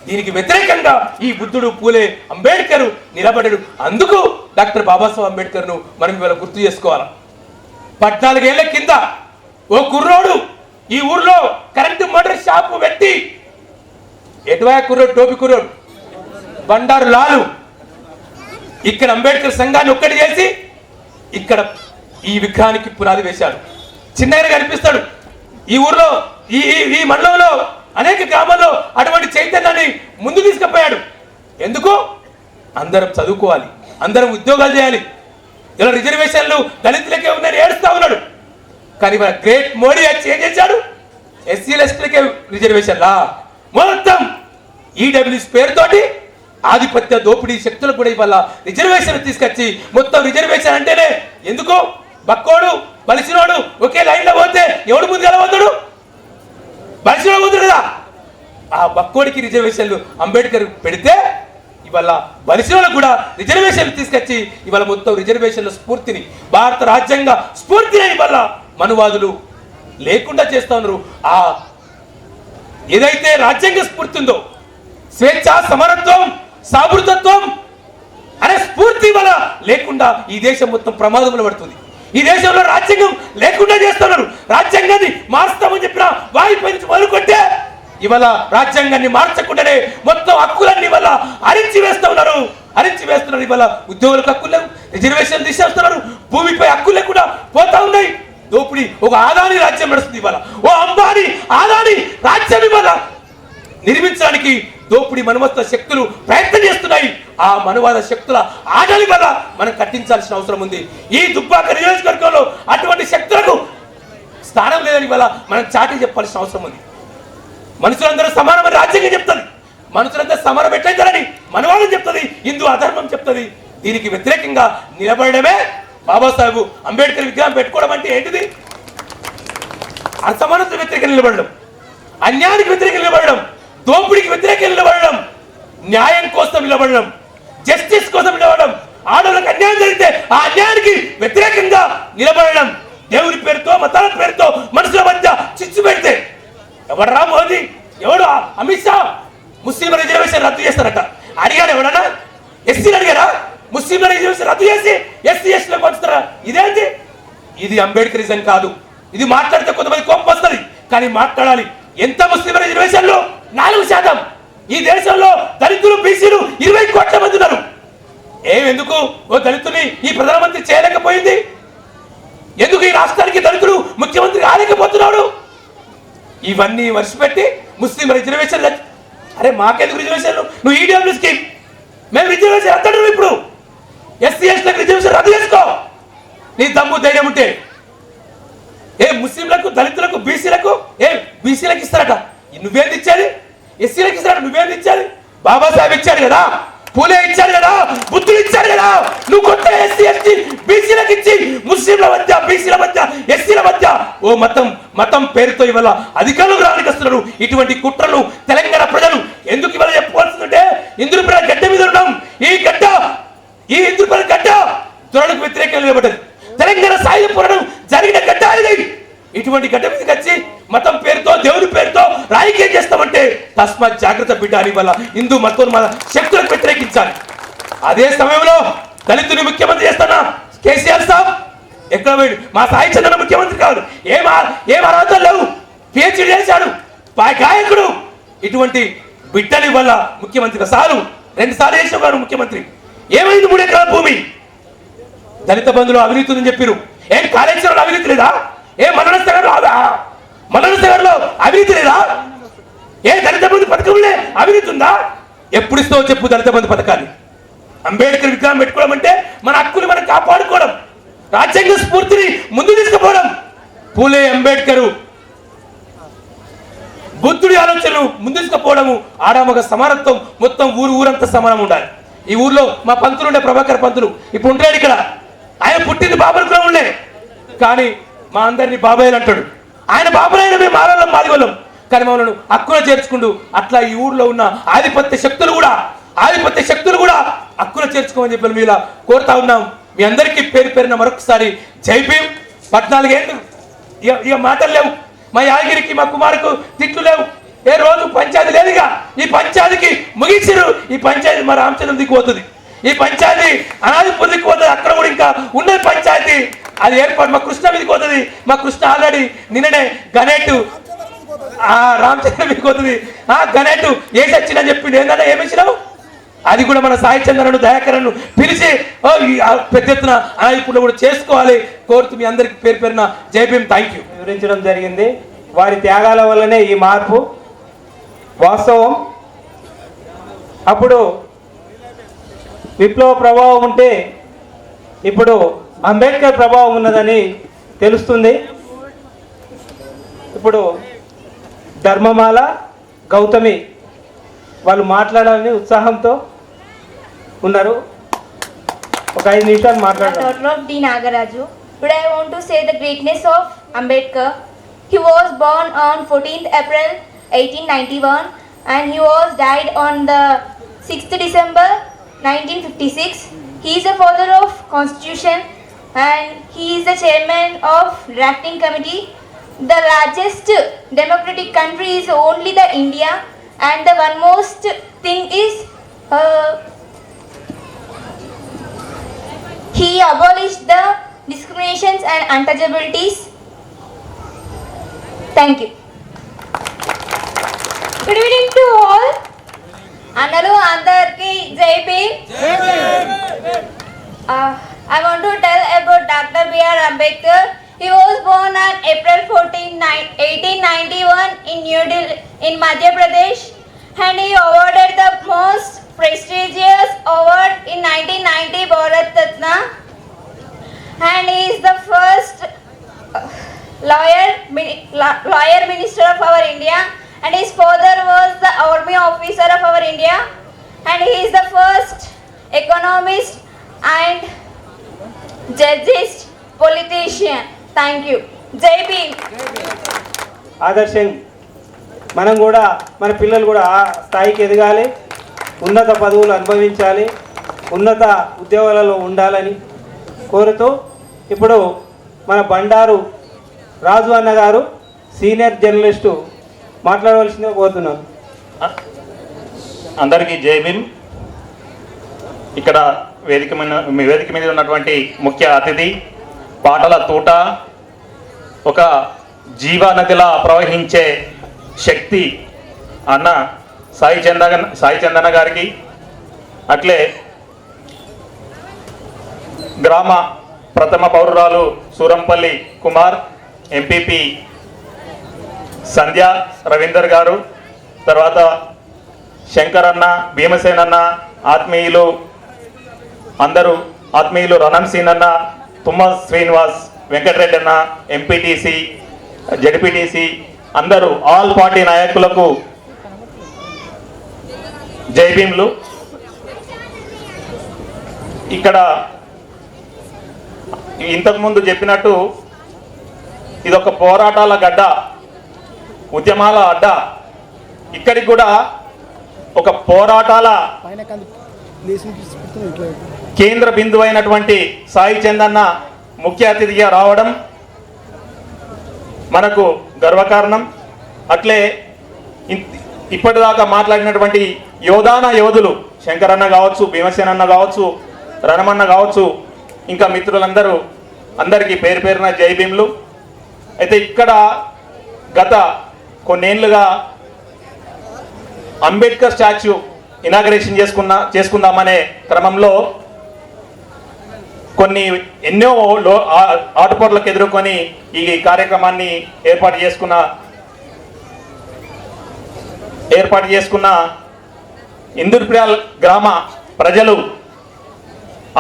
దీనికి వ్యతిరేకంగా ఈ బుద్ధుడు పూలే అంబేద్కర్ నిలబడడు. అందుకు డాక్టర్ బాబాసాహెబ్ అంబేద్కర్ను మనం ఇవాళ గుర్తు చేసుకోవాలి. 14 ఏళ్ల కింద ఓ కుర్రోడు ఈ ఊర్లో కరెంటు మోటార్ షాపు పెట్టి, ఎటువైపు కుర్రోడు, టోపి కుర్రోడు బండారు లాలు ఇక్కడ అంబేద్కర్ సంఘాన్ని ఒక్కటి చేసి ఇక్కడ ఈ విగ్రహానికి పునాది వేశాడు. చిన్నగా కనిపిస్తాడు. ఈ ఊర్లో ఈ మండలంలో అనేక గ్రామాల్లో అటువంటి చైతన్యాన్ని ముందు తీసుకుపోయాడు. ఎందుకు? అందరం చదువుకోవాలి, అందరం ఉద్యోగాలు చేయాలి. ఇలా రిజర్వేషన్లు దళితులకే ఉందని ఏడుస్తా ఉన్నాడు. కానీ మన గ్రేట్ మోడీ వచ్చి ఏం చేశాడు? ఎస్సీలు ఎస్టీలకే రిజర్వేషన్లా మొత్తం ఈడబ్ల్యూఎస్ పేరుతోటి ఆధిపత్య దోపిడీ శక్తులకు కూడా ఇవాళ రిజర్వేషన్ తీసుకొచ్చి మొత్తం రిజర్వేషన్ అంటేనే ఎందుకు బక్కోడు బలిసినోడు ఒకే లైన్లో పోతే ఎవడు ముందు గెలవతాడు? బలిసినోడు పోతాడు కదా. ఆ బక్కోడికి రిజర్వేషన్లు అంబేద్కర్ పెడితే ఇవాళ బలిసినోళ్ళకు కూడా రిజర్వేషన్లు తీసుకొచ్చి ఇవాళ మొత్తం రిజర్వేషన్ల స్ఫూర్తిని, భారత రాజ్యాంగ స్ఫూర్తిని ఇవాళ మనువాదులు లేకుండా చేస్తా ఉన్నారు. ఆ ఏదైతే రాజ్యాంగ స్ఫూర్తి ఉందో, స్వేచ్ఛ, సమానత్వం, సామృతత్వం అనే స్ఫూర్తి వల్ల లేకుండా ఈ దేశం మొత్తం ప్రమాదంలో పడుతుంది. ఈ దేశంలో రాజ్యాంగం లేకుండా చేస్తున్నారు. రాజ్యాంగాన్ని మార్స్తామని చెప్పిన వాయిపై నుంచి మొదలుకొట్టే ఇవాళ రాజ్యాంగాన్ని మార్చకుండానే మొత్తం హక్కులన్నీ వల్ల అరించి వేస్తున్నారు. ఇవాళ ఉద్యోగులకు హక్కులు లేవు, రిజర్వేషన్ తీసేస్తున్నారు, భూమిపై హక్కులు లేకుండా పోతా ఉన్నాయి. దోపిడీ ఒక ఆదాని రాజ్యం నడుస్తుంది. ఇవాళ ఓ అంబానీ ఆదాని రాజ్యం ఇవాళ నిర్మించడానికి దోపిడీ మనువాద శక్తులు ప్రయత్నం చేస్తున్నాయి. ఆ మనువాద శక్తుల ఆటలి వల్ల మనం కట్టించాల్సిన అవసరం ఉంది. ఈ దుబ్బాక నియోజకవర్గంలో అటువంటి శక్తులకు స్థానం లేదని వల్ల మనం చాటి చెప్పాల్సిన అవసరం ఉంది. మనుషులందరూ సమానమని రాజ్యాంగం చెప్తుంది, మనుషులందరూ సమానం ఎట్లయితారని మనువాదం చెప్తుంది, హిందూ అధర్మం చెప్తుంది. దీనికి వ్యతిరేకంగా నిలబడమే బాబాసాహెబ్ అంబేద్కర్ విగ్రహం పెట్టుకోవడం అంటే ఏంటిది? అసమానత వ్యతిరేకంగా నిలబడడం, అన్యాయానికి వ్యతిరేకంగా నిలబడడం, దోపిడీకి వ్యతిరేకంగా నిలబడడం, న్యాయం కోసం నిలబడడం, జస్టిస్ కోసం నిలబడడం, ఆడవాళ్ళకి అన్యాయం జరిగితే ఆ అన్యాయానికి వ్యతిరేకంగా నిలబడడం, దేవుని పేరుతో మతాల పేరుతో మనుషుల మధ్య చిచ్చు పెడితే ఎవడరా మోదీ, ఎవడు అమిత్ షా ముస్లింల రిజర్వేషన్ రద్దు చేస్తారట అడిగాడు ఎవడన్నా? ఎస్సీలు అడిగారా? ముస్లింల రిజర్వేషన్ రద్దు చేసి ఎస్సీ ఎస్టీలకు పంచుతారా? ఇదేంటి? ఇది అంబేద్కరిజం కాదు. ఇది మాట్లాడితే కొంతమంది కోపం వస్తుంది, కానీ మాట్లాడాలి. ఎంత ముస్లిం రిజర్వేషన్లు? 4%. ఈ దేశంలో దళితులు, బీసీలు 20 కోట్ల మంది ఉన్నారు. ఎందుకు ఓ దళితుని ఈ ప్రధానమంత్రి చేయలేకపోయింది? ఎందుకు ఈ రాష్ట్రానికి దళితుడు ముఖ్యమంత్రి కాలేకపోతున్నాడు? ఇవన్నీ వర్షపెట్టి ముస్లిం రిజర్వేషన్లు. అరే మాకెందుకు రిజర్వేషన్లు? నువ్వు ఈడబ్ల్యూ స్కీమ్, మేము రిజర్వేషన్ రద్దు. ఇప్పుడు ఎస్సీ ఎస్టీలకు రిజర్వేషన్ రద్దు చేసుకో, నీ దమ్ము ధైర్యం ఉంటే. ముస్లింలకు, దళితులకు, బీసీలకు బీసీలకు ఇస్తారట, నువ్వేంది ఇచ్చేది? ఎస్సీలకు ఇస్తారట, నువ్వేంది ఇచ్చేది? బాబాసాహెబ్ ఇచ్చాడు కదా, పూలే ఇచ్చాడు కదా, బుద్ధుడు ఇచ్చాడు కదా. నువ్వు కొత్త ఎస్సీ ఎస్టీ బీసీలకు ఇచ్చి ముస్లింల మధ్య, బీసీల మధ్య, ఎస్సీల మధ్య ఓ మతం పేరుతో ఇవాళ అధికారులు రానికి వస్తున్నారు. ఇటువంటి కుట్రలు తెలంగాణ ప్రజలు ఎందుకు ఇవాళ చెప్పుకోవాల్సిందంటే, ఇంద్రప్రద గడ్డ మీద ఉన్నాం. ఈ ఇంద్రప్రద గడ్డ దురలకు వ్యతిరేకంగా నిలబడ్డది. తెలంగాణ సాయుధ పోరాటం జరిగిన గడ్డ ఇది. ఇటువంటి గడ్డ మీదకి వచ్చి మతం పేరుతో, దేవుని పేరుతో రాజకీయం చేస్తామంటే తస్మాత్ జాగ్రత్త బిడ్డ అని వల్ల హిందూ మతోన్మాద శక్తులకు వ్యతిరేకించాలి. అదే సమయంలో దళితుని ముఖ్యమంత్రి చేస్తానా కేసీఆర్ సాబ్ ఎక్కడ పోయాడు? మా సాయి చంద్ర ముఖ్యమంత్రి కాదు, ఏం అర్హతలు లేవు, పిహెచ్డీ చేశాడు, గాయకుడు. ఇటువంటి బిడ్డని వల్ల ముఖ్యమంత్రి సారు 2 సార్లు చేసిన ముఖ్యమంత్రి. ఏమైంది? 3 ఎకరాల భూమి. దళిత బంధువులు అవినీతి ఉందని చెప్పారు. కాళేశ్వరంలో అవినీతి లేదా? మల్లనసాగర్లో అవినీతి లేదా? దళిత బంధు పథకంలో అవినీతి ఉందా? ఎప్పుడు ఇస్తావో చెప్పు దళిత బంధు పథకాన్ని. అంబేద్కర్ విగ్రహం పెట్టుకోవడం అంటే మన హక్కుని మనం కాపాడుకోవడం, రాజ్యాంగ స్ఫూర్తిని ముందు తీసుకుపోవడం. పూలే అంబేద్కర్ బుద్ధుడి ఆలోచనలు ముందు తీసుకుపోవడము, ఆడామగ సమానత్వం, మొత్తం ఊరంతా సమానం ఉండాలి. ఈ ఊర్లో మా పంతులు ఉండే, ప్రభాకర్ పంతులు, ఇప్పుడు ఉంటాడు ఇక్కడ. ఆయన పుట్టింది బాబర్ గ్రామంలో, కానీ మా అందరినీ బాబాయ్లు అంటాడు. ఆయన బాబునైనా మేము మాలోళ్ళం మాదిగోళ్ళం, కానీ మమ్మల్ని హక్కున చేర్చుకుంటూ అట్లా ఈ ఊర్లో ఉన్న ఆధిపత్య శక్తులు కూడా హక్కున చేర్చుకోమని చెప్పి మీలా కోరుతా ఉన్నాం. మీ అందరికీ పేరు పేరున మరొకసారి జై భీమ్. 14 ఏళ్ళు ఇక మాటలు లేవు. మా యాదగిరికి మా కుమారుకు తిట్లు లేవు. ఏ రోజు పంచాయతీ లేదుగా. ఈ పంచాయతీకి ముగిసిరు. ఈ పంచాయతీ మా రామచంద్రం దిక్కుపోతుంది. ఈ పంచాయతీ అనాదిపూర్ దిక్కుపోతుంది. అక్కడ కూడా ఇంకా ఉన్నది పంచాయతీ. అది ఏర్పాటు మా కృష్ణ మీదకి పోతుంది. మా కృష్ణ ఆల్రెడీ నిన్ననే గణేటు రామచంద్ర మీదకి పోతుంది. గణేటు వేసి వచ్చిందని చెప్పిండు. ఏంటంటే ఏమిచ్చినావు? అది కూడా మన సాయి చంద్రను దయాకరను పిలిచి పెద్ద ఎత్తున అనాదిపూర్లో కూడా చేసుకోవాలి కోరుతూ మీ అందరికి పేరు పేరున జై భీమ్. Thank you. వివరించడం జరిగింది. వారి త్యాగాల వల్లనే ఈ మార్పు. వాస్తవం అప్పుడు విప్లవ ప్రభావం ఉంటే ఇప్పుడు అంబేద్కర్ ప్రభావం ఉన్నదని తెలుస్తుంది. ఇప్పుడు ధర్మమాల, గౌతమి వాళ్ళు మాట్లాడాలని ఉత్సాహంతో ఉన్నారు. ఒక 5 నిమిషాలు మాట్లాడారు. Daughter of D. Nagaraju. Today I want to say the greatness of Ambedkar. He was born on 14th April 1891 and he was died on the 6th December 1956. He is the father of Constitution and he is the chairman of drafting committee. The largest democratic country is only the India, and the one most thing is he abolished the discriminations and untouchabilities. Thank you. Good evening to all. Annalu andarki jai bhim. I want to tell about Dr. B.R. Ambedkar. He was born on April 14, 1891 in New Delhi, in Madhya Pradesh, and he awarded the most prestigious award in 1990, Bharat Ratna, and he is the first lawyer minister of our India, and his father was the army officer of our India, and he is the first economist and judgist politician. Thank you. Jai Bhim. ఆదర్శం మనం కూడా మన పిల్లలు కూడా ఆ స్థాయికి ఎదగాలి, ఉన్నత పదవులు అనుభవించాలి, ఉన్నత ఉద్యోగాలలో ఉండాలని కోరుతూ ఇప్పుడు మన బండారు రాజు అన్న గారు సీనియర్ జర్నలిస్టు మాట్లాడవలసిందిగా కోరుతున్నాను. అందరికీ జై భీమ్. ఇక్కడ వేదిక మీద ఉన్నటువంటి ముఖ్య అతిథి పాటల తూట, ఒక జీవనదిలా ప్రవహించే శక్తి అన్న సాయి చందన గారికి, అట్లే గ్రామ ప్రథమ పౌరురాలు సూరంపల్లి కుమార్, ఎంపీపీ సంధ్య రవీందర్ గారు, తర్వాత శంకర్ అన్న, భీమసేన్ అన్న, ఆత్మీయులు అందరూ ఆత్మీయులు రణన్ సీన్ అన్న, తుమ్మ శ్రీనివాస్, వెంకటరెడ్డి అన్న, ఎంపీటీసీ, జడ్పీటీసీ అందరూ ఆల్ పార్టీ నాయకులకు జై భీమ్లు. ఇక్కడ ఇంతకుముందు చెప్పినట్టు ఇదొక పోరాటాల గడ్డ, ఉద్యమాల అడ్డ. ఇక్కడికి కూడా ఒక పోరాటాల కేంద్ర బిందువు అయినటువంటి సాయి చందన్న ముఖ్య అతిథిగా రావడం మనకు గర్వకారణం. అట్లే ఇప్పటిదాకా మాట్లాడినటువంటి యోధులు శంకరన్న కావచ్చు, భీమసేన్ అన్న కావచ్చు, రణమన్న కావచ్చు, ఇంకా మిత్రులందరూ అందరికీ పేరు పేరున జై భీమ్లు. అయితే ఇక్కడ గత కొన్నేళ్లుగా అంబేద్కర్ స్టాచ్యూ ఇనాగరేషన్ చేసుకుందామనే క్రమంలో ఎన్నో ఆటుపోట్లకు ఎదుర్కొని ఈ కార్యక్రమాన్ని ఏర్పాటు చేసుకున్న ఇందూర్ప్రియాల్ గ్రామ ప్రజలు,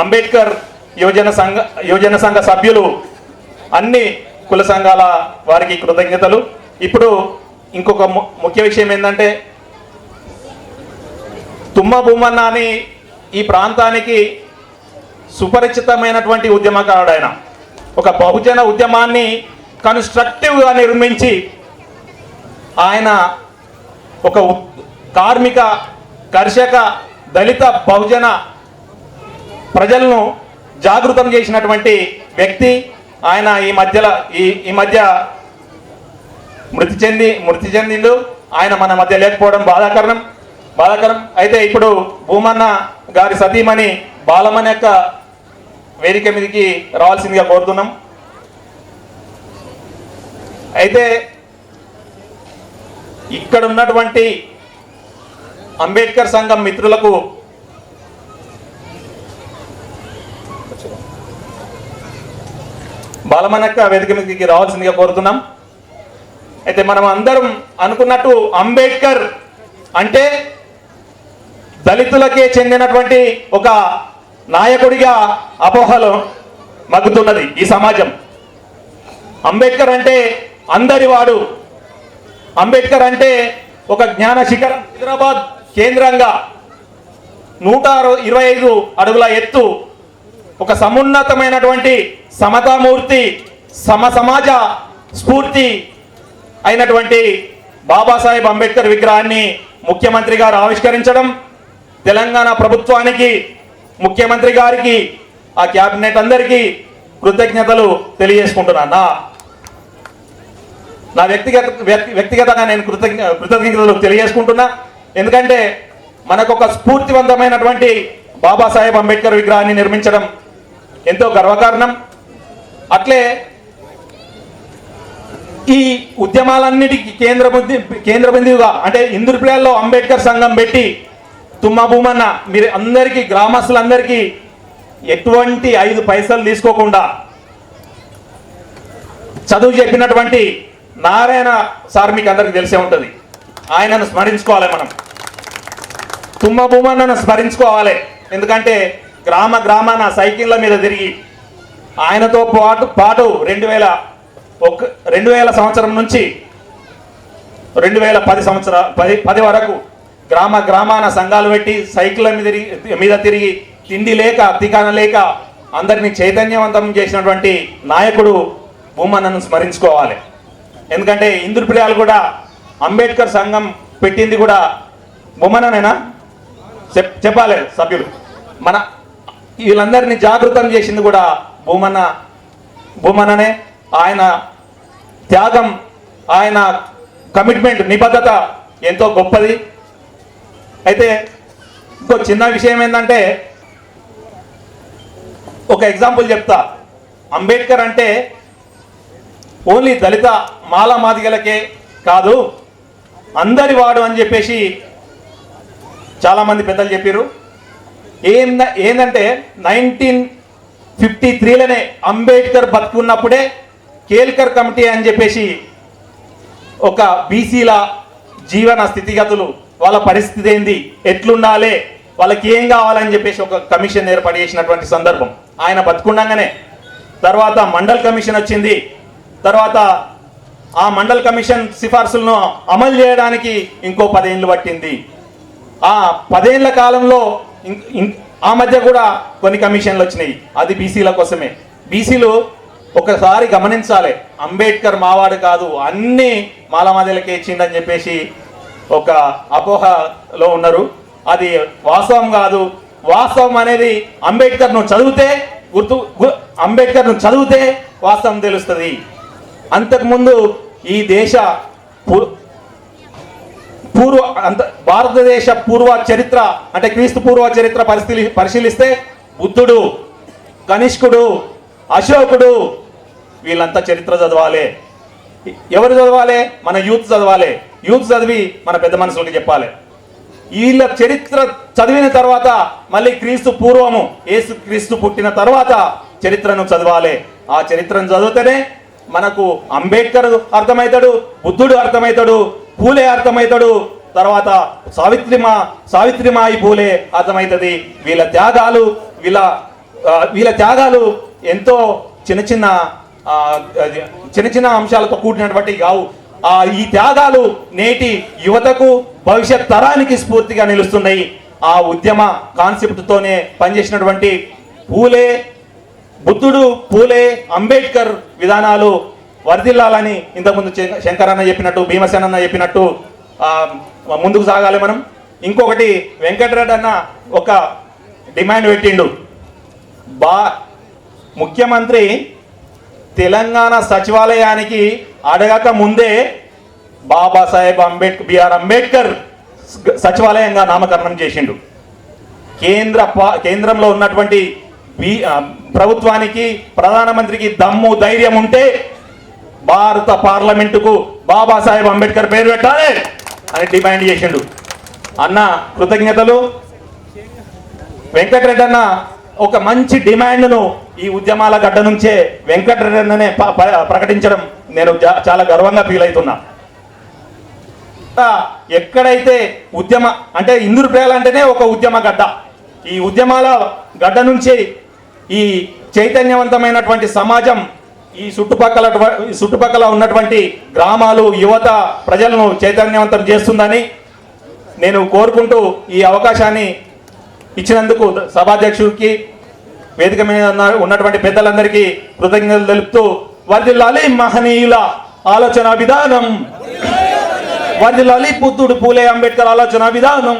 అంబేద్కర్ యువజన సంఘ సభ్యులు, అన్ని కుల సంఘాల వారికి కృతజ్ఞతలు. ఇప్పుడు ఇంకొక ముఖ్య విషయం ఏంటంటే, తుమ్మ భూమన్న అని ఈ ప్రాంతానికి సుపరిచితమైనటువంటి ఉద్యమకారుడు. ఆయన ఒక బహుజన ఉద్యమాన్ని కన్స్ట్రక్టివ్గా నిర్మించి ఆయన ఒక కార్మిక, కర్షక, దళిత, బహుజన ప్రజలను జాగృతం చేసినటువంటి వ్యక్తి. ఆయన ఈ మధ్య మృతి చెందిండు. ఆయన మన మధ్య లేకపోవడం బాధాకరం. అయితే ఇప్పుడు భూమన్న గారి సతీమణి బాలమణి యొక్క వేదిక మీదకి రావాల్సిందిగా కోరుతున్నాం. అయితే ఇక్కడ ఉన్నటువంటి అంబేద్కర్ సంఘం మిత్రులకు బాలమనక్క వేదిక మీదకి రావాల్సిందిగా కోరుతున్నాం. అయితే మనం అందరం అనుకున్నట్టు అంబేద్కర్ అంటే దళితులకే చెందినటువంటి ఒక నాయకుడిగా అపోహలు మగ్గుతున్నది ఈ సమాజం. అంబేద్కర్ అంటే అందరివాడు. అంబేద్కర్ అంటే ఒక జ్ఞాన శిఖరం. హైదరాబాద్ కేంద్రంగా 125 అడుగుల ఎత్తు, ఒక సమున్నతమైనటువంటి సమతామూర్తి, సమాజ స్ఫూర్తి అయినటువంటి బాబాసాహెబ్ అంబేద్కర్ విగ్రహాన్ని ముఖ్యమంత్రి గారు ఆవిష్కరించడం, తెలంగాణ ప్రభుత్వానికి, ముఖ్యమంత్రి గారికి, ఆ క్యాబినెట్ అందరికీ కృతజ్ఞతలు తెలియజేసుకుంటున్నాను. నా వ్యక్తిగతంగా నేను కృతజ్ఞతలు తెలియజేసుకుంటున్నా. ఎందుకంటే మనకు ఒక స్ఫూర్తివంతమైనటువంటి బాబాసాహెబ్ అంబేద్కర్ విగ్రహాన్ని నిర్మించడం ఎంతో గర్వకారణం. అట్లే ఈ ఉద్యమాలన్నిటికీ కేంద్ర బిందువుగా అంటే ఇందుప్రియాల్లో అంబేద్కర్ సంఘం పెట్టి తుమ్మ భూమన్న మీరు అందరికీ, గ్రామస్తులందరికీ ఎటువంటి 5 పైసలు తీసుకోకుండా చదువు చెప్పినటువంటి నారాయణ సార్ మీకు అందరికి తెలిసే ఉంటుంది. ఆయనను స్మరించుకోవాలి మనం. తుమ్మ భూమన్నను స్మరించుకోవాలి. ఎందుకంటే గ్రామాన సైకిళ్ళ మీద తిరిగి ఆయనతో పాటు 2000 సంవత్సరం నుంచి 2010 వరకు గ్రామాన సంఘాలు పెట్టి సైకిళ్ళ మీద తిరిగి తిండి లేక తికాన లేక అందరినీ చైతన్యవంతం చేసినటువంటి నాయకుడు భూమన్నను స్మరించుకోవాలి. ఎందుకంటే ఇంద్రప్రియాలు కూడా అంబేద్కర్ సంఘం పెట్టింది కూడా భూమన్ననేనా చెప్పాలి సభ్యులు. మన వీళ్ళందరినీ జాగృతం చేసింది కూడా భూమన్ననే. ఆయన త్యాగం, ఆయన కమిట్మెంట్, నిబద్ధత ఎంతో గొప్పది. అయితే ఇంకో చిన్న విషయం ఏంటంటే, ఒక ఎగ్జాంపుల్ చెప్తా. అంబేద్కర్ అంటే ఓన్లీ దళిత మాదిగలకే కాదు, అందరి వాడు అని చెప్పేసి చాలామంది పెద్దలు చెప్పారు. ఏంటంటే 1953లోనే అంబేద్కర్ బతుకున్నప్పుడే కేల్కర్ కమిటీ అని చెప్పేసి ఒక బీసీల జీవన స్థితిగతులు, వాళ్ళ పరిస్థితి ఏంది, ఎట్లుండాలి, వాళ్ళకి ఏం కావాలని చెప్పేసి ఒక కమిషన్ ఏర్పాటు చేసినటువంటి సందర్భం ఆయన బతుకుండగానే. తర్వాత మండల్ కమిషన్ వచ్చింది. తర్వాత ఆ మండల్ కమిషన్ సిఫార్సులను అమలు చేయడానికి ఇంకో 10 ఏళ్ళు పట్టింది. ఆ 10 ఏళ్ల కాలంలో ఆ మధ్య కూడా కొన్ని కమిషన్లు వచ్చినాయి. అది బీసీల కోసమే. బీసీలు ఒకసారి గమనించాలి, అంబేద్కర్ మావాడు కాదు, అన్ని మాలమాదిలకే ఇచ్చిండని చెప్పేసి ఒక అపోహలో ఉన్నారు. అది వాస్తవం కాదు. వాస్తవం అనేది అంబేద్కర్ను చదివితే వాస్తవం తెలుస్తుంది. అంతకుముందు ఈ దేశ భారతదేశ పూర్వ చరిత్ర అంటే క్రీస్తు పూర్వ చరిత్ర పరిశీలిస్తే బుద్ధుడు, కనిష్కుడు, అశోకుడు వీళ్ళంతా చరిత్ర చదవాలి. ఎవరు చదవాలి? మన యూత్ చదవాలి. యూత్ చదివి మన పెద్ద మనుషులకి చెప్పాలి. వీళ్ళ చరిత్ర చదివిన తర్వాత మళ్ళీ క్రీస్తు పూర్వము, యేసు క్రీస్తు పుట్టిన తర్వాత చరిత్రను చదవాలి. ఆ చరిత్రను చదివితేనే మనకు అంబేద్కర్ అర్థమవుతాడు, బుద్ధుడు అర్థమవుతాడు, పూలే అర్థమవుతాడు, తర్వాత సావిత్రిమాయి పూలే అర్థమవుతుంది. వీళ్ళ త్యాగాలు ఎంతో చిన్న చిన్న అంశాలతో కూడినటువంటి కావు. ఈ త్యాగాలు నేటి యువతకు, భవిష్యత్ తరానికి స్ఫూర్తిగా నిలుస్తున్నాయి. ఆ ఉద్యమ కాన్సెప్ట్తోనే పనిచేసినటువంటి బుద్ధుడు, పూలే, అంబేద్కర్ విధానాలు వర్ధిల్లాలని ఇంతకుముందు శంకరన్న చెప్పినట్టు, భీమసేనన్న చెప్పినట్టు ముందుకు సాగాలి మనం. ఇంకొకటి వెంకటరెడ్డి అన్న ఒక డిమాండ్ పెట్టిండు. ముఖ్యమంత్రి తెలంగాణ సచివాలయానికి అడగక ముందే బాబాసాహెబ్ బిఆర్ అంబేద్కర్ సచివాలయంగా నామకరణం చేసిండు. కేంద్రంలో ఉన్నటువంటి ప్రభుత్వానికి, ప్రధానమంత్రికి దమ్ము ధైర్యం ఉంటే భారత పార్లమెంటుకు బాబాసాహెబ్ అంబేద్కర్ పేరు పెట్టాలి అని డిమాండ్ చేసిండు. అన్న కృతజ్ఞతలు. వెంకటరెడ్డి అన్న ఒక మంచి డిమాండ్ను ఈ ఉద్యమాల గడ్డ నుంచే వెంకటరెడ్డి అన్ననే ప్రకటించడం నేను చాలా గర్వంగా ఫీల్ అవుతున్నా. ఎక్కడైతే అంటే ఇందూరుపేట అంటేనే ఒక ఉద్యమ గడ్డ. ఈ ఉద్యమాల గడ్డ నుంచి ఈ చైతన్యవంతమైనటువంటి సమాజం ఈ చుట్టుపక్కల ఉన్నటువంటి గ్రామాలు, యువత, ప్రజలను చైతన్యవంతం చేస్తుందని నేను కోరుకుంటూ ఈ అవకాశాన్ని ఇచ్చినందుకు సభాధ్యక్షుడికి, వేదిక మీద ఉన్నటువంటి పెద్దలందరికీ కృతజ్ఞతలు తెలుపుతూ, వర్ధిల్లాలి మహనీయుల ఆలోచన విధానం, వర్ధిల్లాలి పుత్తూరు పూలే అంబేద్కర్ ఆలోచన విధానం.